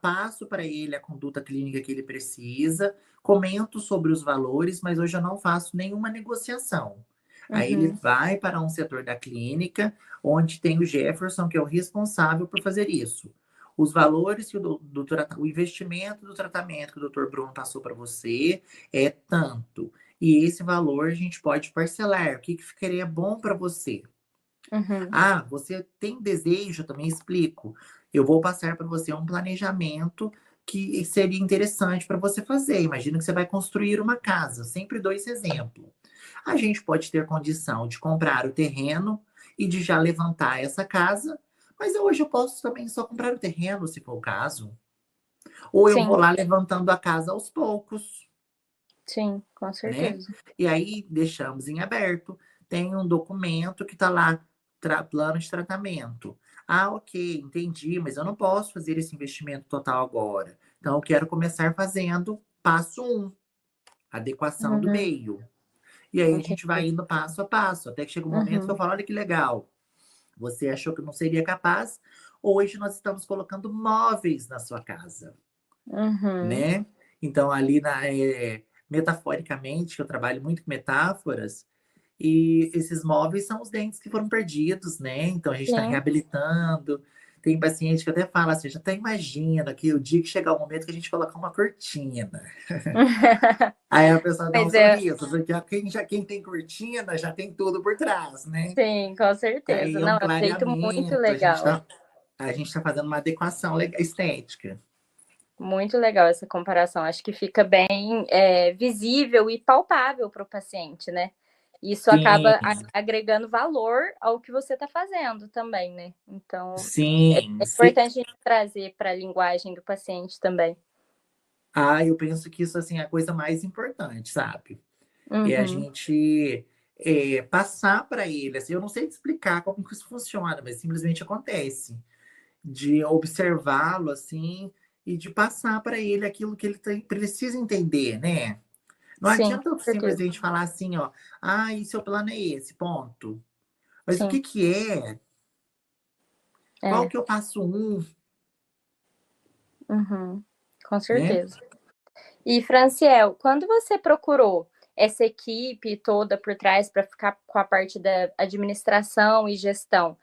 passo para ele a conduta clínica que ele precisa, comento sobre os valores, mas hoje eu não faço nenhuma negociação. Aí ele Uhum. vai para um setor da clínica, onde tem o Jefferson, que é o responsável por fazer isso. Os valores que o investimento do tratamento que o doutor Bruno passou para você é tanto. E esse valor a gente pode parcelar. O que ficaria bom para você? Uhum. Ah, você tem desejo? Também explico. Eu vou passar para você um planejamento que seria interessante para você fazer. Imagina que você vai construir uma casa. Sempre dou esse exemplo. A gente pode ter condição de comprar o terreno e de já levantar essa casa, mas hoje eu posso também só comprar o terreno, se for o caso. Ou eu vou Sim, lá levantando a casa aos poucos, sim, com né? certeza. E aí deixamos em aberto. Tem um documento que está lá, plano de tratamento. Ah, ok, entendi, mas eu não posso fazer esse investimento total agora. Então, eu quero começar fazendo passo um, adequação do Uhum. meio. E aí a gente vai Entendi. indo passo a passo, até que chega um momento que eu Uhum. falo, olha que legal, você achou que não seria capaz, hoje nós estamos colocando móveis na sua casa, Uhum. né? Então, ali metaforicamente, que eu trabalho muito com metáforas, e esses móveis são os dentes que foram perdidos, né? Então, a gente está Sim. reabilitando. Tem paciente que até fala assim, já até imagina que o dia que chegar o momento que a gente colocar uma cortina. Aí a pessoa dá um Mas é, sorriso, porque quem tem cortina já tem tudo por trás, né? sim, com Que certeza. aí é Não, um é um jeito muito clareamento, legal. a gente tá fazendo uma adequação estética. Muito legal essa comparação. Acho que fica bem visível e palpável para o paciente, né? Isso acaba Sim, agregando valor ao que você está fazendo também, né? Então, sim. é importante a gente trazer para a linguagem do paciente também. Ah, eu penso que isso assim é a coisa mais importante, sabe? É a Uhum. gente passar para ele. Assim, eu não sei te explicar como que isso funciona, mas simplesmente acontece. De observá-lo assim e de passar para ele aquilo que ele precisa entender, né? Não Sim, adianta eu com certeza. simplesmente falar assim, ó, ah, e seu plano é esse, ponto. Mas o que Sim, que é? Qual é. que é o passo um, Uhum. Com né? certeza. E, Franciel, quando você procurou essa equipe toda por trás para ficar com a parte da administração e gestão,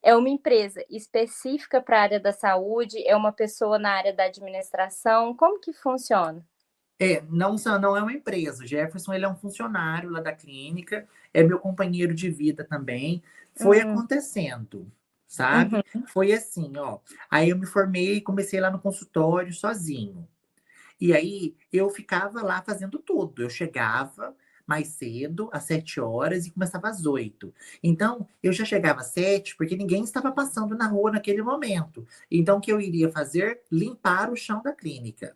é uma empresa específica para a área da saúde? É uma pessoa na área da administração? Como que funciona? Não é uma empresa. O Jefferson, ele é um funcionário lá da clínica, é meu companheiro de vida também. Foi Hum, acontecendo, sabe? uhum, Foi assim, ó. Aí eu me formei e comecei lá no consultório sozinho. E aí eu ficava lá fazendo tudo. Eu chegava mais cedo, às 7 horas, e começava às 8. Então, eu já chegava às 7, porque ninguém estava passando na rua naquele momento. Então, o que eu iria fazer? Limpar o chão da clínica.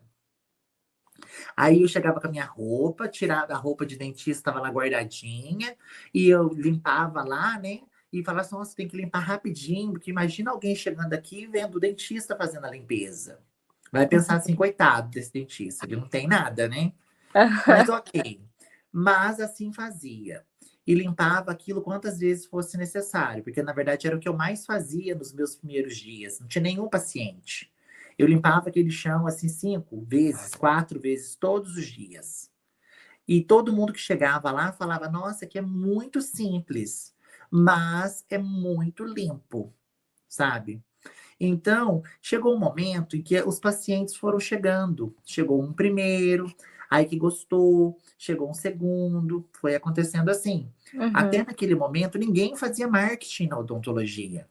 Aí eu chegava com a minha roupa, tirava a roupa de dentista, estava lá guardadinha, e eu limpava lá, né? E falava assim, nossa, tem que limpar rapidinho, porque imagina alguém chegando aqui e vendo o dentista fazendo a limpeza. Vai pensar assim, coitado desse dentista, ele não tem nada, né? Mas ok. Mas assim fazia. E limpava aquilo quantas vezes fosse necessário, porque na verdade era o que eu mais fazia nos meus primeiros dias. Não tinha nenhum paciente. Eu limpava aquele chão assim 5 vezes, 4 vezes todos os dias. E todo mundo que chegava lá falava: Nossa, aqui é muito simples, mas é muito limpo, sabe? Então, chegou um momento em que os pacientes foram chegando. Chegou um primeiro, aí que gostou, chegou um segundo, foi acontecendo assim. Até uhum, naquele momento, ninguém fazia marketing na odontologia.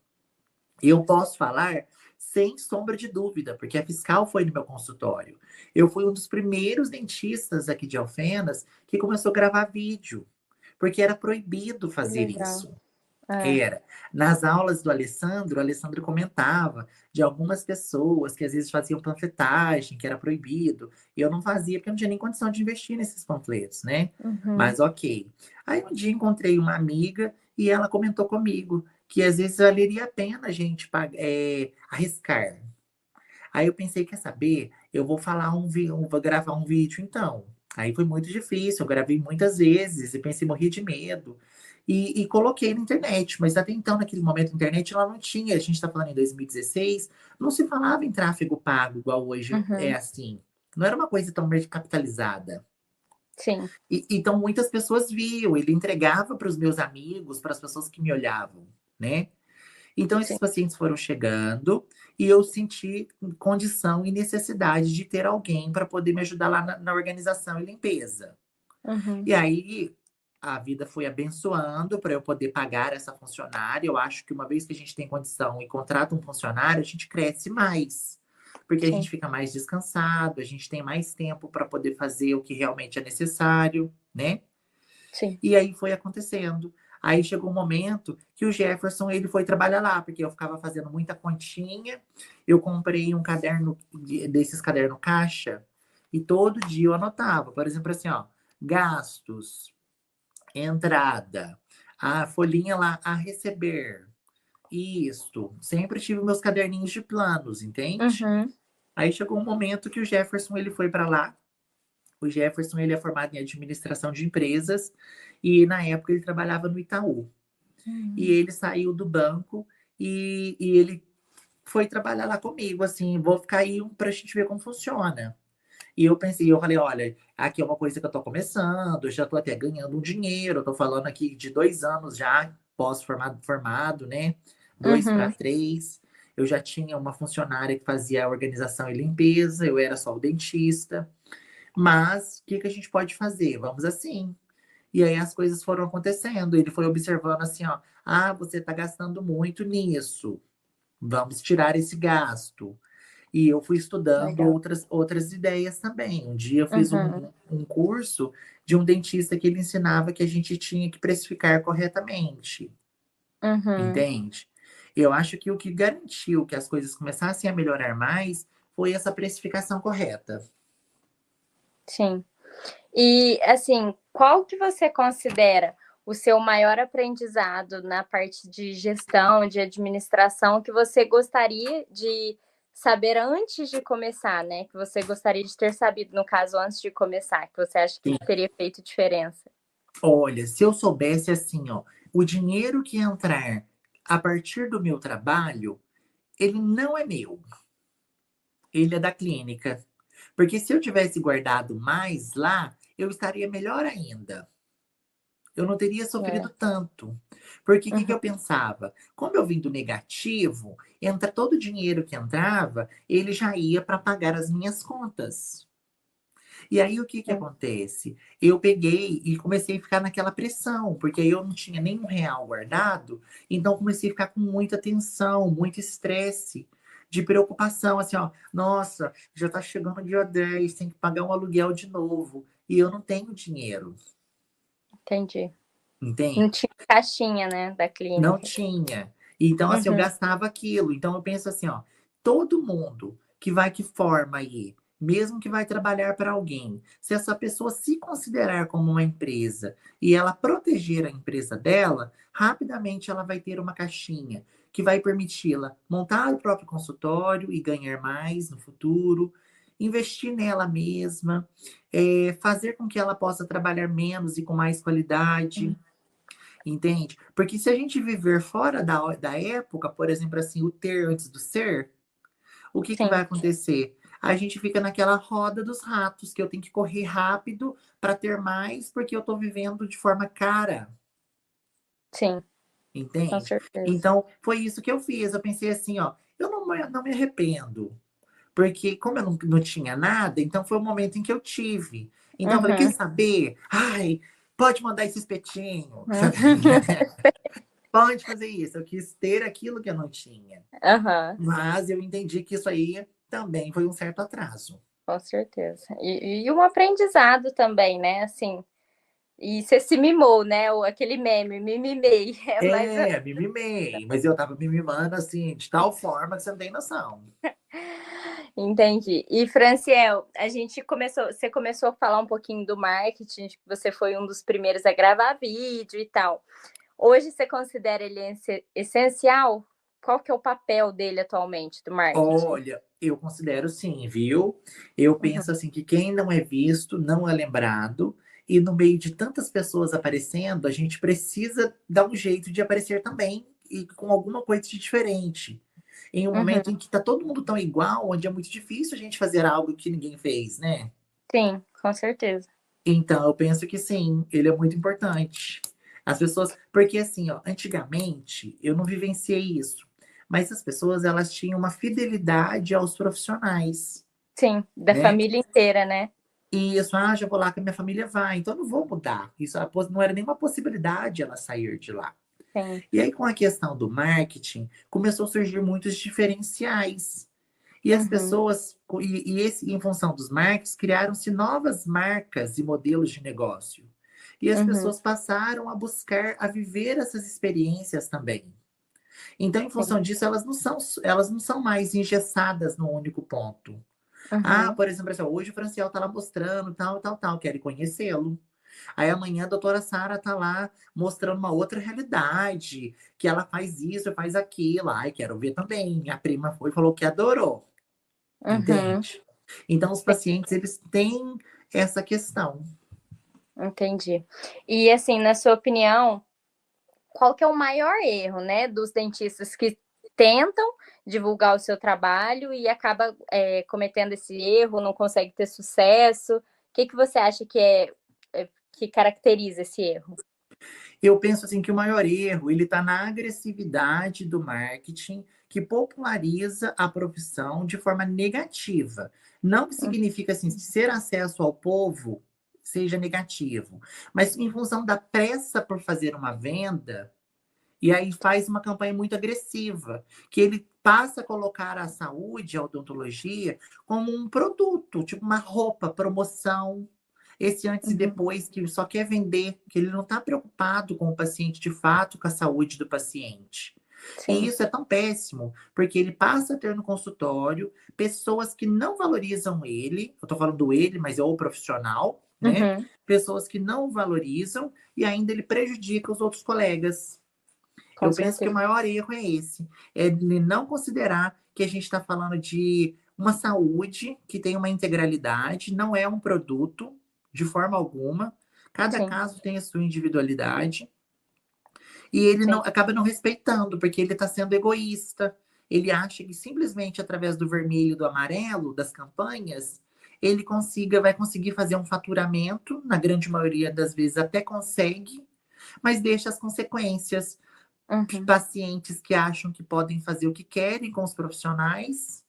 Eu posso falar sem sombra de dúvida, porque a fiscal foi no meu consultório. Eu fui um dos primeiros dentistas aqui de Alfenas que começou a gravar vídeo, porque era proibido que fazer legal. isso. É, Era. Nas aulas do Alessandro, o Alessandro comentava de algumas pessoas que às vezes faziam panfletagem, que era proibido. E eu não fazia, porque eu não tinha nem condição de investir nesses panfletos, né? uhum, Mas ok. Aí um dia encontrei uma amiga e ela comentou comigo que às vezes valeria a pena a gente arriscar. Aí eu pensei, quer saber? Eu vou vou gravar um vídeo então. Aí foi muito difícil, eu gravei muitas vezes e pensei, morri de medo. E coloquei na internet, mas até então, naquele momento, a internet ela não tinha, a gente está falando em 2016, não se falava em tráfego pago igual hoje é Uhum. assim. Não era uma coisa tão capitalizada. Sim, Então muitas pessoas viam, ele entregava para os meus amigos, para as pessoas que me olhavam, né? Então, esses sim. pacientes foram chegando e eu senti condição e necessidade de ter alguém para poder me ajudar lá na organização e limpeza. Uhum. E aí, a vida foi abençoando para eu poder pagar essa funcionária. Eu acho que uma vez que a gente tem condição e contrata um funcionário, a gente cresce mais. Porque a gente Sim, fica mais descansado, a gente tem mais tempo para poder fazer o que realmente é necessário, né? sim. E aí foi acontecendo. Aí chegou um momento que o Jefferson ele foi trabalhar lá, porque eu ficava fazendo muita continha. Eu comprei um caderno desses caderno caixa e todo dia eu anotava, por exemplo, assim, ó, gastos, entrada, a folhinha lá a receber. Isto, sempre tive meus caderninhos de planos, entende? Uhum. Aí chegou um momento que o Jefferson ele foi para lá. O Jefferson ele é formado em administração de empresas e na época ele trabalhava no Itaú. E Uhum. ele saiu do banco e ele foi trabalhar lá comigo, assim, vou ficar aí para a gente ver como funciona. E eu pensei, eu falei, olha, aqui é uma coisa que eu tô começando, eu já tô até ganhando um dinheiro, eu tô falando aqui de 2 anos já, pós-formado, né? Dois para Uhum. três. Eu já tinha uma funcionária que fazia a organização e limpeza, eu era só o dentista. Mas o que que a gente pode fazer? Vamos assim. E aí as coisas foram acontecendo. Ele foi observando assim, ó, ah, você está gastando muito nisso. Vamos tirar esse gasto. E eu fui estudando Legal. outras ideias também. Um dia eu fiz Uhum. um curso de um dentista que ele ensinava que a gente tinha que precificar corretamente, Uhum. entende? Eu acho que o que garantiu que as coisas começassem a melhorar mais foi essa precificação correta. Sim. E assim, qual que você considera o seu maior aprendizado na parte de gestão, de administração, que você gostaria de saber antes de começar, né? Que você gostaria de ter sabido, no caso, antes de começar, que você acha que teria feito diferença? Olha, se eu soubesse assim, ó, o dinheiro que entrar a partir do meu trabalho, ele não é meu, ele é da clínica. Porque se eu tivesse guardado mais lá, eu estaria melhor ainda. Eu não teria É. sofrido tanto. Porque o que que Uhum. eu pensava? Como eu vim do negativo, entra todo o dinheiro que entrava, ele já ia para pagar as minhas contas. E aí o que que Sim. acontece? Eu peguei e comecei a ficar naquela pressão, porque aí eu não tinha nenhum real guardado, então comecei a ficar com muita tensão, muito estresse, de preocupação, assim, ó, nossa, já tá chegando o dia 10, tem que pagar um aluguel de novo, e eu não tenho dinheiro, Entendi. Não entende? tinha caixinha, né, da Não clínica. tinha. Então, assim, eu Uhum. gastava aquilo. Então, eu penso assim, ó, todo mundo que forma aí, mesmo que vai trabalhar para alguém, se essa pessoa se considerar como uma empresa e ela proteger a empresa dela, rapidamente ela vai ter uma caixinha que vai permiti-la montar o próprio consultório e ganhar mais no futuro, investir nela mesma, fazer com que ela possa trabalhar menos e com mais qualidade. Entende? Porque se a gente viver fora da época, por exemplo, assim, o ter antes do ser, o que que vai Sim, acontecer? A gente fica naquela roda dos ratos, que eu tenho que correr rápido para ter mais, porque eu estou vivendo de forma cara, sim, com entende? certeza. Então, foi isso que eu fiz. Eu pensei assim, ó, eu não me arrependo, porque como eu não tinha nada, então foi o momento em que eu tive. Então, eu falei, quer Uhum. saber? Ai, pode mandar esse espetinho. Uhum. Pode fazer isso. Eu quis ter aquilo que eu não tinha. Aham, Mas eu entendi que isso aí também foi um certo atraso. com certeza. E um aprendizado também, né? Assim, e você se mimou, né? Aquele meme, me mimei. É mais. Me mimei, mas eu tava me mimando assim, de tal forma que você não tem noção. Entendi. E Franciel, a gente começou, você começou a falar um pouquinho do marketing, que você foi um dos primeiros a gravar vídeo e tal. Hoje você considera ele essencial? qual que é o papel dele atualmente, do marketing? Olha, eu considero sim, viu? Eu Uhum, penso assim que quem não é visto não é lembrado, e no meio de tantas pessoas aparecendo, a gente precisa dar um jeito de aparecer também e com alguma coisa de diferente. Em um uhum, momento em que tá todo mundo tão igual, onde é muito difícil a gente fazer algo que ninguém fez, né? sim, com certeza. Então, eu penso que sim, ele é muito importante. As pessoas, porque assim, ó, antigamente eu não vivenciei isso, mas as pessoas elas tinham uma fidelidade aos profissionais, Sim, da né? família inteira, né? E isso, já vou lá que a minha família vai, então eu não vou mudar. Isso não era nenhuma possibilidade ela sair de lá. Sim. E aí, com a questão do marketing, começou a surgir muitos diferenciais. E as Uhum, pessoas, em função dos marcos, criaram-se novas marcas e modelos de negócio. E as uhum, pessoas passaram a buscar, a viver essas experiências também. Então, em sim. função disso, elas não são mais engessadas num único ponto. Uhum, Por exemplo, assim, hoje o Franciel tá lá mostrando tal, tal, tal, quero conhecê-lo. Aí amanhã a doutora Sara tá lá mostrando uma outra realidade, que ela faz isso, faz aquilo. Ai, quero ver também. Minha prima foi e falou que adorou. uhum, Entende? Então, os sim, pacientes, eles têm essa questão. entendi. E assim, na sua opinião, qual que é o maior erro, né, dos dentistas que tentam divulgar o seu trabalho e acaba cometendo esse erro, não consegue ter sucesso? O que que você acha que caracteriza esse erro? Eu penso assim que o maior erro, ele está na agressividade do marketing, que populariza a profissão de forma negativa. Não que significa assim, ser acesso ao povo seja negativo, mas em função da pressa por fazer uma venda, e aí faz uma campanha muito agressiva, que ele passa a colocar a saúde, a odontologia, como um produto, tipo uma roupa, promoção, esse antes e Uhum, depois que só quer vender, que ele não está preocupado com o paciente de fato, com a saúde do paciente. E sim. isso é tão péssimo, porque ele passa a ter no consultório pessoas que não valorizam ele, eu estou falando ele, mas é o profissional, né? Uhum, Pessoas que não o valorizam e ainda ele prejudica os outros colegas. com Eu penso que o certeza. maior erro é esse, é ele não considerar que a gente está falando de uma saúde que tem uma integralidade, não é um produto de forma alguma. Cada Sim, caso tem a sua individualidade e ele sim. não acaba não respeitando, porque ele está sendo egoísta. Ele acha que simplesmente através do vermelho e do amarelo das campanhas, vai conseguir fazer um faturamento, na grande maioria das vezes até consegue, mas deixa as consequências, Uhum, pacientes que acham que podem fazer o que querem com os profissionais,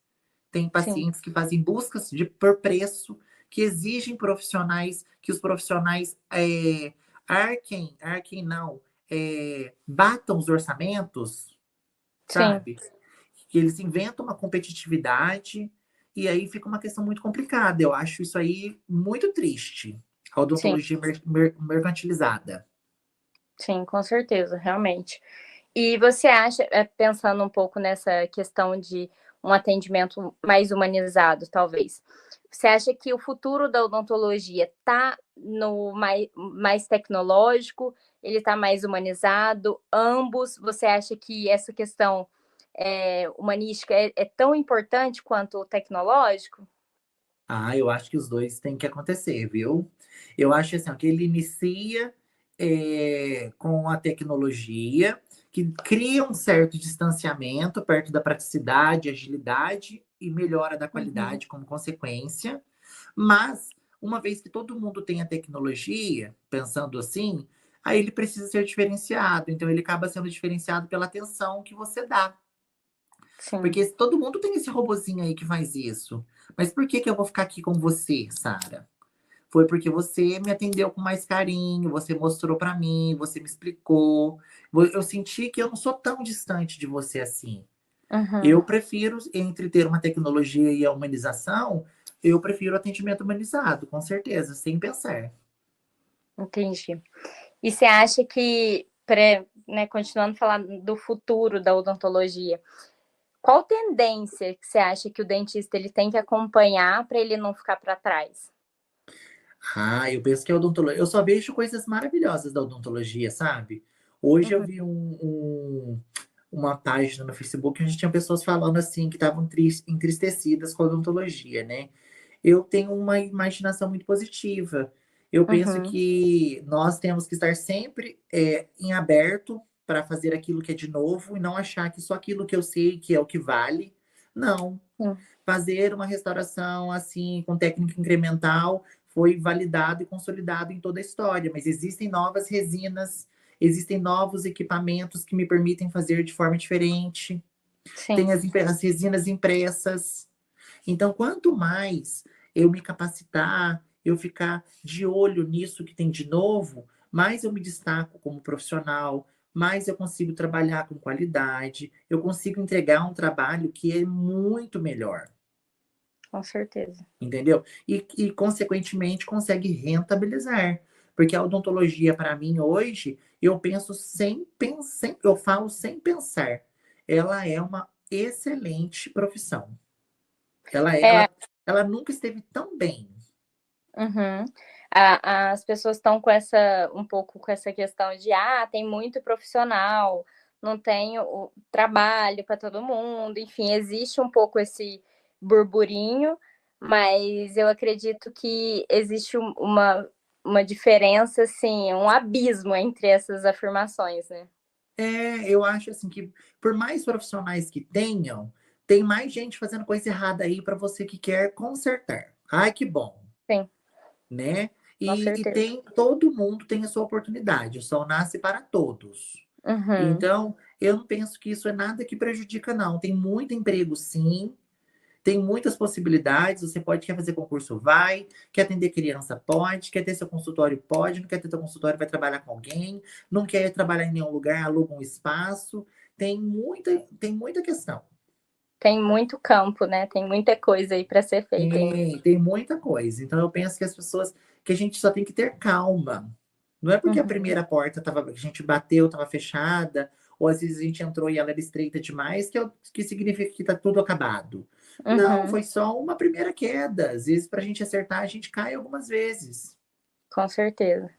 tem sim, pacientes que fazem buscas por preço, que exigem profissionais, que os profissionais arquem não, batam os orçamentos, sim, sabe? Que eles inventam uma competitividade e aí fica uma questão muito complicada. Eu acho isso aí muito triste. A sim, odontologia mercantilizada. sim, com certeza, realmente. E você acha, pensando um pouco nessa questão de um atendimento mais humanizado, talvez, você acha que o futuro da odontologia está no mais tecnológico, ele está mais humanizado? Ambos, você acha que essa questão humanística é tão importante quanto o tecnológico? Eu acho que os dois têm que acontecer, viu? Eu acho assim, ó, que ele inicia com a tecnologia, que cria um certo distanciamento perto da praticidade, agilidade e melhora da Uhum, qualidade como consequência. Mas, uma vez que todo mundo tem a tecnologia, pensando assim, aí ele precisa ser diferenciado. Então, ele acaba sendo diferenciado pela atenção que você dá. sim. Porque todo mundo tem esse robozinho aí que faz isso. Mas por que que eu vou ficar aqui com você, Sara? Foi porque você me atendeu com mais carinho, você mostrou pra mim, você me explicou. Eu senti que eu não sou tão distante de você assim. Uhum, Eu prefiro, entre ter uma tecnologia e a humanização, eu prefiro atendimento humanizado, com certeza, sem pensar. entendi. E você acha que, né, continuando a falar do futuro da odontologia, qual tendência que você acha que o dentista ele tem que acompanhar para ele não ficar para trás? Eu penso que a odontologia. Eu só vejo coisas maravilhosas da odontologia, sabe? Hoje eu Uhum, vi uma página no Facebook onde tinha pessoas falando assim que estavam entristecidas com a odontologia, né? Eu tenho uma imaginação muito positiva. Eu penso Uhum. que nós temos que estar sempre em aberto para fazer aquilo que é de novo e não achar que só aquilo que eu sei que é o que vale. Não. Sim. Fazer uma restauração assim, com técnica incremental, foi validado e consolidado em toda a história, mas existem novas resinas, existem novos equipamentos que me permitem fazer de forma diferente. Tem Sim. as resinas impressas. Então, quanto mais eu me capacitar, eu ficar de olho nisso que tem de novo, mais eu me destaco como profissional, mais eu consigo trabalhar com qualidade, eu consigo entregar um trabalho que é muito melhor, Com certeza. entendeu? E consequentemente, consegue rentabilizar. Porque a odontologia, para mim, hoje, eu penso sem pensar, eu falo sem pensar. Ela é uma excelente profissão. Ela, é- É, ela, ela nunca esteve tão bem. uhum. As pessoas estão com um pouco com essa questão de, tem muito profissional, não tem o trabalho para todo mundo, enfim, existe um pouco esse burburinho, mas eu acredito que existe uma diferença, assim, um abismo entre essas afirmações, né? Eu acho assim que, por mais profissionais que tenham, tem mais gente fazendo coisa errada aí para você que quer consertar. Ai, que bom, Sim, né? com E certeza. tem, todo mundo tem a sua oportunidade, o sol nasce para todos. Uhum. Então, eu não penso que isso é nada que prejudica, não. Tem muito emprego, sim. Tem muitas possibilidades. Você pode quer fazer concurso, vai. Quer atender criança, pode. Quer ter seu consultório, pode. Não quer ter seu consultório, vai trabalhar com alguém. Não quer trabalhar em nenhum lugar, aluga um espaço. Tem muita questão. Tem muito campo, né? Tem muita coisa aí para ser feita ainda. Tem muita coisa. Então eu penso que as pessoas, que a gente só tem que ter calma. Não é porque a Uhum. primeira porta tava, a gente bateu, estava fechada, ou às vezes a gente entrou e ela era estreita demais, que significa que está tudo acabado. Não, Uhum. foi só uma primeira queda. Às vezes, para a gente acertar, a gente cai algumas vezes, Com certeza.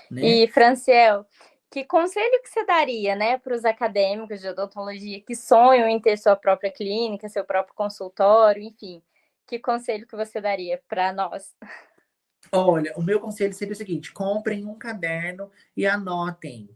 né? E, Franciel, que conselho que você daria, né, para os acadêmicos de odontologia que sonham em ter sua própria clínica, seu próprio consultório, enfim, que conselho que você daria para nós? Olha, o meu conselho seria o seguinte: comprem um caderno e anotem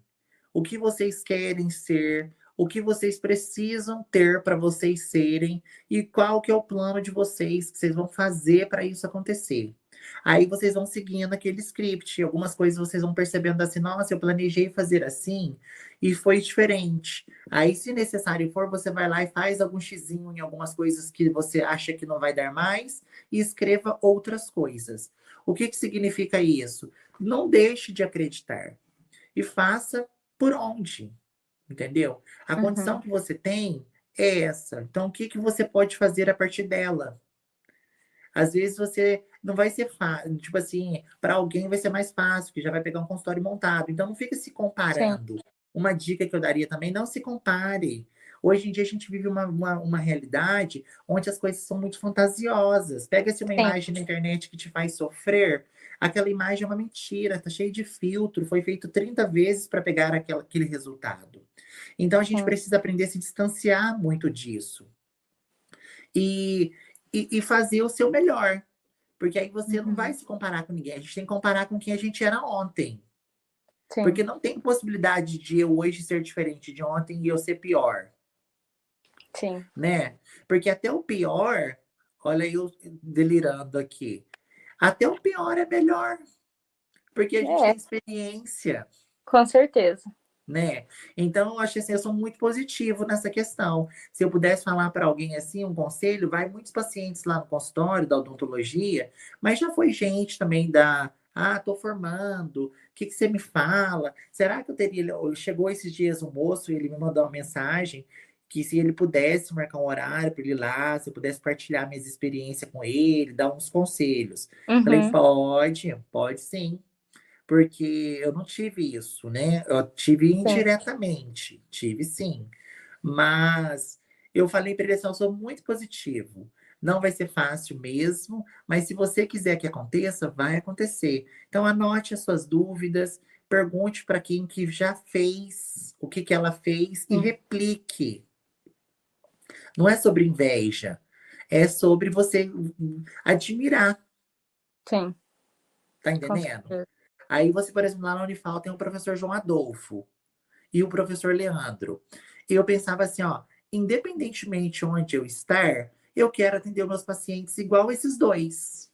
o que vocês querem ser, o que vocês precisam ter para vocês serem e qual que é o plano de vocês que vocês vão fazer para isso acontecer. Aí vocês vão seguindo aquele script, algumas coisas vocês vão percebendo assim, nossa, eu planejei fazer assim e foi diferente. Aí, se necessário for, você vai lá e faz algum xizinho em algumas coisas que você acha que não vai dar mais e escreva outras coisas. O que que significa isso? Não deixe de acreditar e faça por onde, entendeu? A condição Uhum. que você tem é essa. Então, o que que você pode fazer a partir dela? Às vezes você não vai ser fácil, tipo assim, para alguém vai ser mais fácil, que já vai pegar um consultório montado. Então, não fica se Sim, comparando. Uma dica que eu daria também, não se compare. Hoje em dia a gente vive uma realidade onde as coisas são muito fantasiosas. Pega-se uma sim, imagem na internet que te faz sofrer, aquela imagem é uma mentira, tá cheio de filtro, foi feito 30 vezes para pegar aquele resultado. Então a gente sim. precisa aprender a se distanciar muito disso. E, e fazer o seu melhor. Porque aí você não vai Uhum. se comparar com ninguém. A gente tem que comparar com quem a gente era ontem. Sim, Porque não tem possibilidade de eu hoje ser diferente de ontem e eu ser pior, sim. né? Porque até o pior, olha eu delirando aqui, até o pior é melhor, porque a gente É, tem experiência, com certeza. né? Então, eu acho assim, eu sou muito positivo nessa questão. Se eu pudesse falar para alguém assim, um conselho, vai muitos pacientes lá no consultório da odontologia, mas já foi gente também tô formando, o que que você me fala? Será que eu teria. Chegou esses dias um moço e ele me mandou uma mensagem que se ele pudesse marcar um horário para ele ir lá, se eu pudesse partilhar minhas experiências com ele, dar uns conselhos. Falei, Uhum. pode sim. Porque eu não tive isso, né? Eu tive Sim, indiretamente, tive sim. Mas eu falei para ele assim, eu sou muito positivo. Não vai ser fácil mesmo, mas se você quiser que aconteça, vai acontecer. Então anote as suas dúvidas, pergunte para quem que já fez, o que que ela fez e Sim, replique. Não é sobre inveja, é sobre você admirar, sim, tá com entendendo? certeza. Aí você, por exemplo, lá na Unifal tem o professor João Adolfo e o professor Leandro. E eu pensava assim, ó, independentemente onde eu estar, eu quero atender os meus pacientes igual esses dois.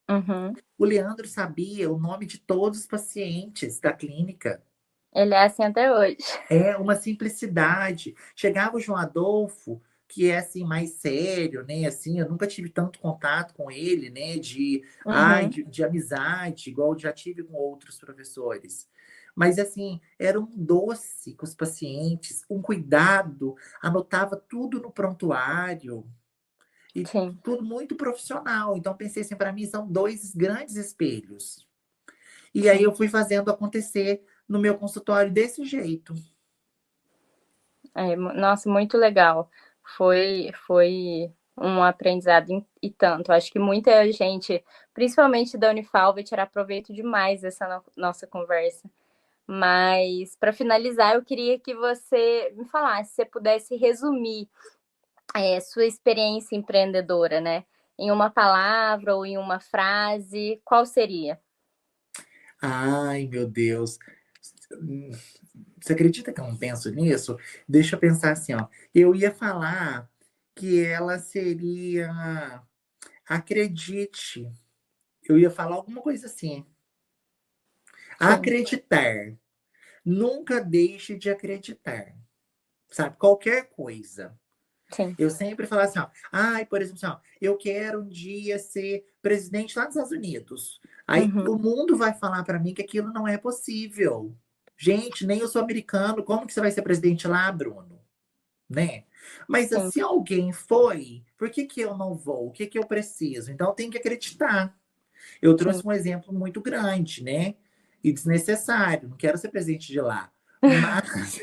Uhum. O Leandro sabia o nome de todos os pacientes da clínica. Ele é assim até hoje. É uma simplicidade. Chegava o João Adolfo, que é assim mais sério, né? Assim, eu nunca tive tanto contato com ele, né? Uhum. De amizade, igual eu já tive com outros professores. Mas assim, era um doce com os pacientes, um cuidado, anotava tudo no prontuário e Sim. tudo muito profissional. Então pensei assim, para mim são dois grandes espelhos. E aí Sim. eu fui fazendo acontecer no meu consultório desse jeito. É, nossa, muito legal. Foi um aprendizado e tanto. Acho que muita gente, principalmente da Unifal, vai tirar proveito demais dessa nossa conversa. Mas, para finalizar, eu queria que você me falasse, se você pudesse resumir sua experiência empreendedora, né? Em uma palavra ou em uma frase, qual seria? Ai, meu Deus. Você acredita que eu não penso nisso? Deixa eu pensar assim, ó. Eu ia falar que ela seria acredite. Eu ia falar alguma coisa assim. Sim, Acreditar. Nunca deixe de acreditar. Sabe? Qualquer coisa. sim. Eu sempre falo assim, ó. Ai, por exemplo, assim, ó, eu quero um dia ser presidente lá nos Estados Unidos. Aí Uhum, o mundo vai falar para mim que aquilo não é possível. Gente, nem eu sou americano. Como que você vai ser presidente lá, Bruno? Né? Mas sim, se alguém foi, por que que eu não vou? O que que eu preciso? Então tem que acreditar. Eu sim. trouxe um exemplo muito grande, né? E desnecessário. Não quero ser presidente de lá. Mas,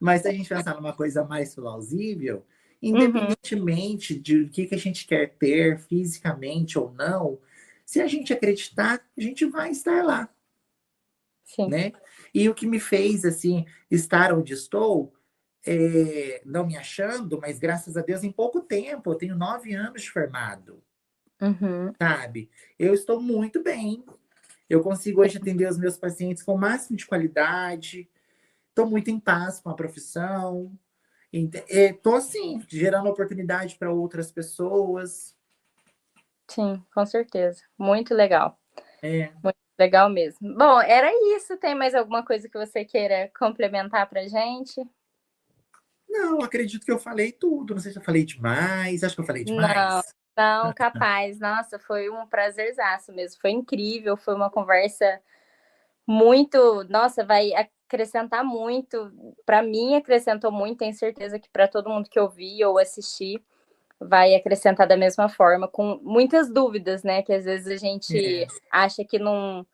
mas se a gente pensar numa coisa mais plausível, Uhum, independentemente de o que que a gente quer ter fisicamente ou não, se a gente acreditar, a gente vai estar lá, sim. né? E o que me fez assim estar onde estou, não me achando, mas graças a Deus em pouco tempo, eu tenho 9 anos de formado, Uhum, sabe? Eu estou muito bem. Eu consigo hoje sim. atender os meus pacientes com o máximo de qualidade. Estou muito em paz com a profissão. Estou assim, gerando oportunidade para outras pessoas. Sim, com certeza. Muito legal. É, Muito legal mesmo. Bom, era isso. Tem mais alguma coisa que você queira complementar pra gente? não, acredito que eu falei tudo. Não sei se eu falei demais. Acho que eu falei Não, demais. não, capaz. Nossa, foi um prazerzaço mesmo. Foi incrível. Foi uma conversa muito. Nossa, vai acrescentar muito. Para mim, acrescentou muito. Tenho certeza que para todo mundo que ouvi ou assistir, vai acrescentar da mesma forma, com muitas dúvidas, né? Que às vezes a É, gente acha que não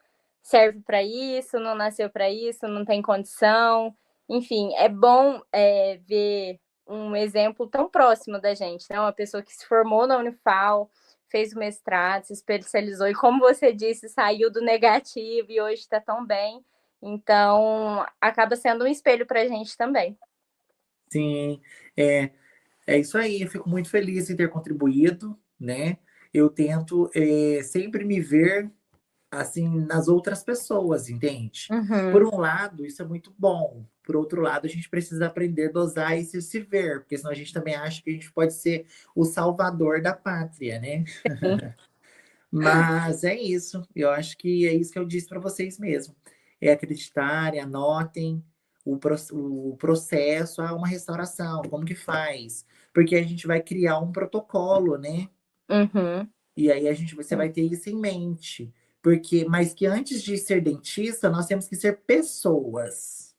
serve para isso, não nasceu para isso, não tem condição. Enfim, é bom ver um exemplo tão próximo da gente, né? Uma pessoa que se formou na Unifal, fez o mestrado, se especializou e, como você disse, saiu do negativo e hoje está tão bem. Então, acaba sendo um espelho para a gente também. sim, é, é isso aí. Eu fico muito feliz em ter contribuído, né? Eu tento sempre me ver assim nas outras pessoas, entende? Por Uhum, um lado, isso é muito bom. Por outro lado, a gente precisa aprender a dosar e se ver, porque senão a gente também acha que a gente pode ser o salvador da pátria, né? sim, Mas é isso. Eu acho que é isso que eu disse para vocês mesmo. É acreditarem, anotem o processo, uma restauração, como que faz? Porque a gente vai criar um protocolo, né? uhum, E aí você sim, vai ter isso em mente. Porque, mas que antes de ser dentista, nós temos que ser pessoas.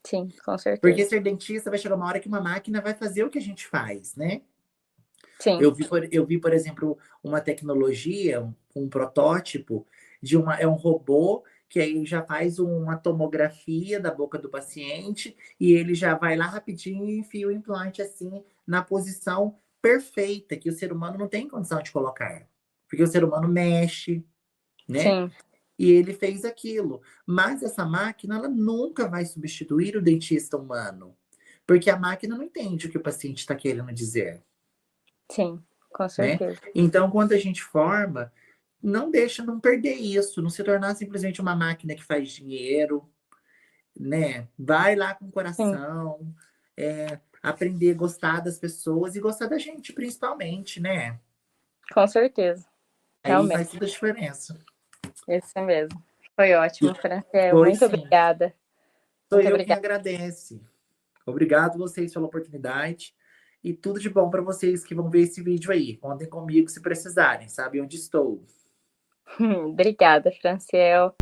sim, com Porque certeza. ser dentista vai chegar uma hora que uma máquina vai fazer o que a gente faz, né? Sim. Eu vi, por exemplo, uma tecnologia, um protótipo é um robô que aí já faz uma tomografia da boca do paciente e ele já vai lá rapidinho e enfia o implante assim na posição perfeita que o ser humano não tem condição de colocar. Porque o ser humano mexe, né? Sim, E ele fez aquilo. Mas essa máquina, ela nunca vai substituir o dentista humano. Porque a máquina não entende o que o paciente está querendo dizer, Sim, com né? certeza. Então, quando a gente forma, não deixa não perder isso, não se tornar simplesmente uma máquina que faz dinheiro, né? Vai lá com o Sim, coração, aprender a gostar das pessoas e gostar da gente, principalmente, né? com certeza. Aí faz Realmente. toda a diferença. Isso mesmo. Foi ótimo, Franciel. Foi Muito sim. obrigada. Sou Muito eu quem obrigada. agradece. Obrigado vocês pela oportunidade e tudo de bom para vocês que vão ver esse vídeo aí. Contem comigo se precisarem, sabe onde estou. Obrigada, Franciel.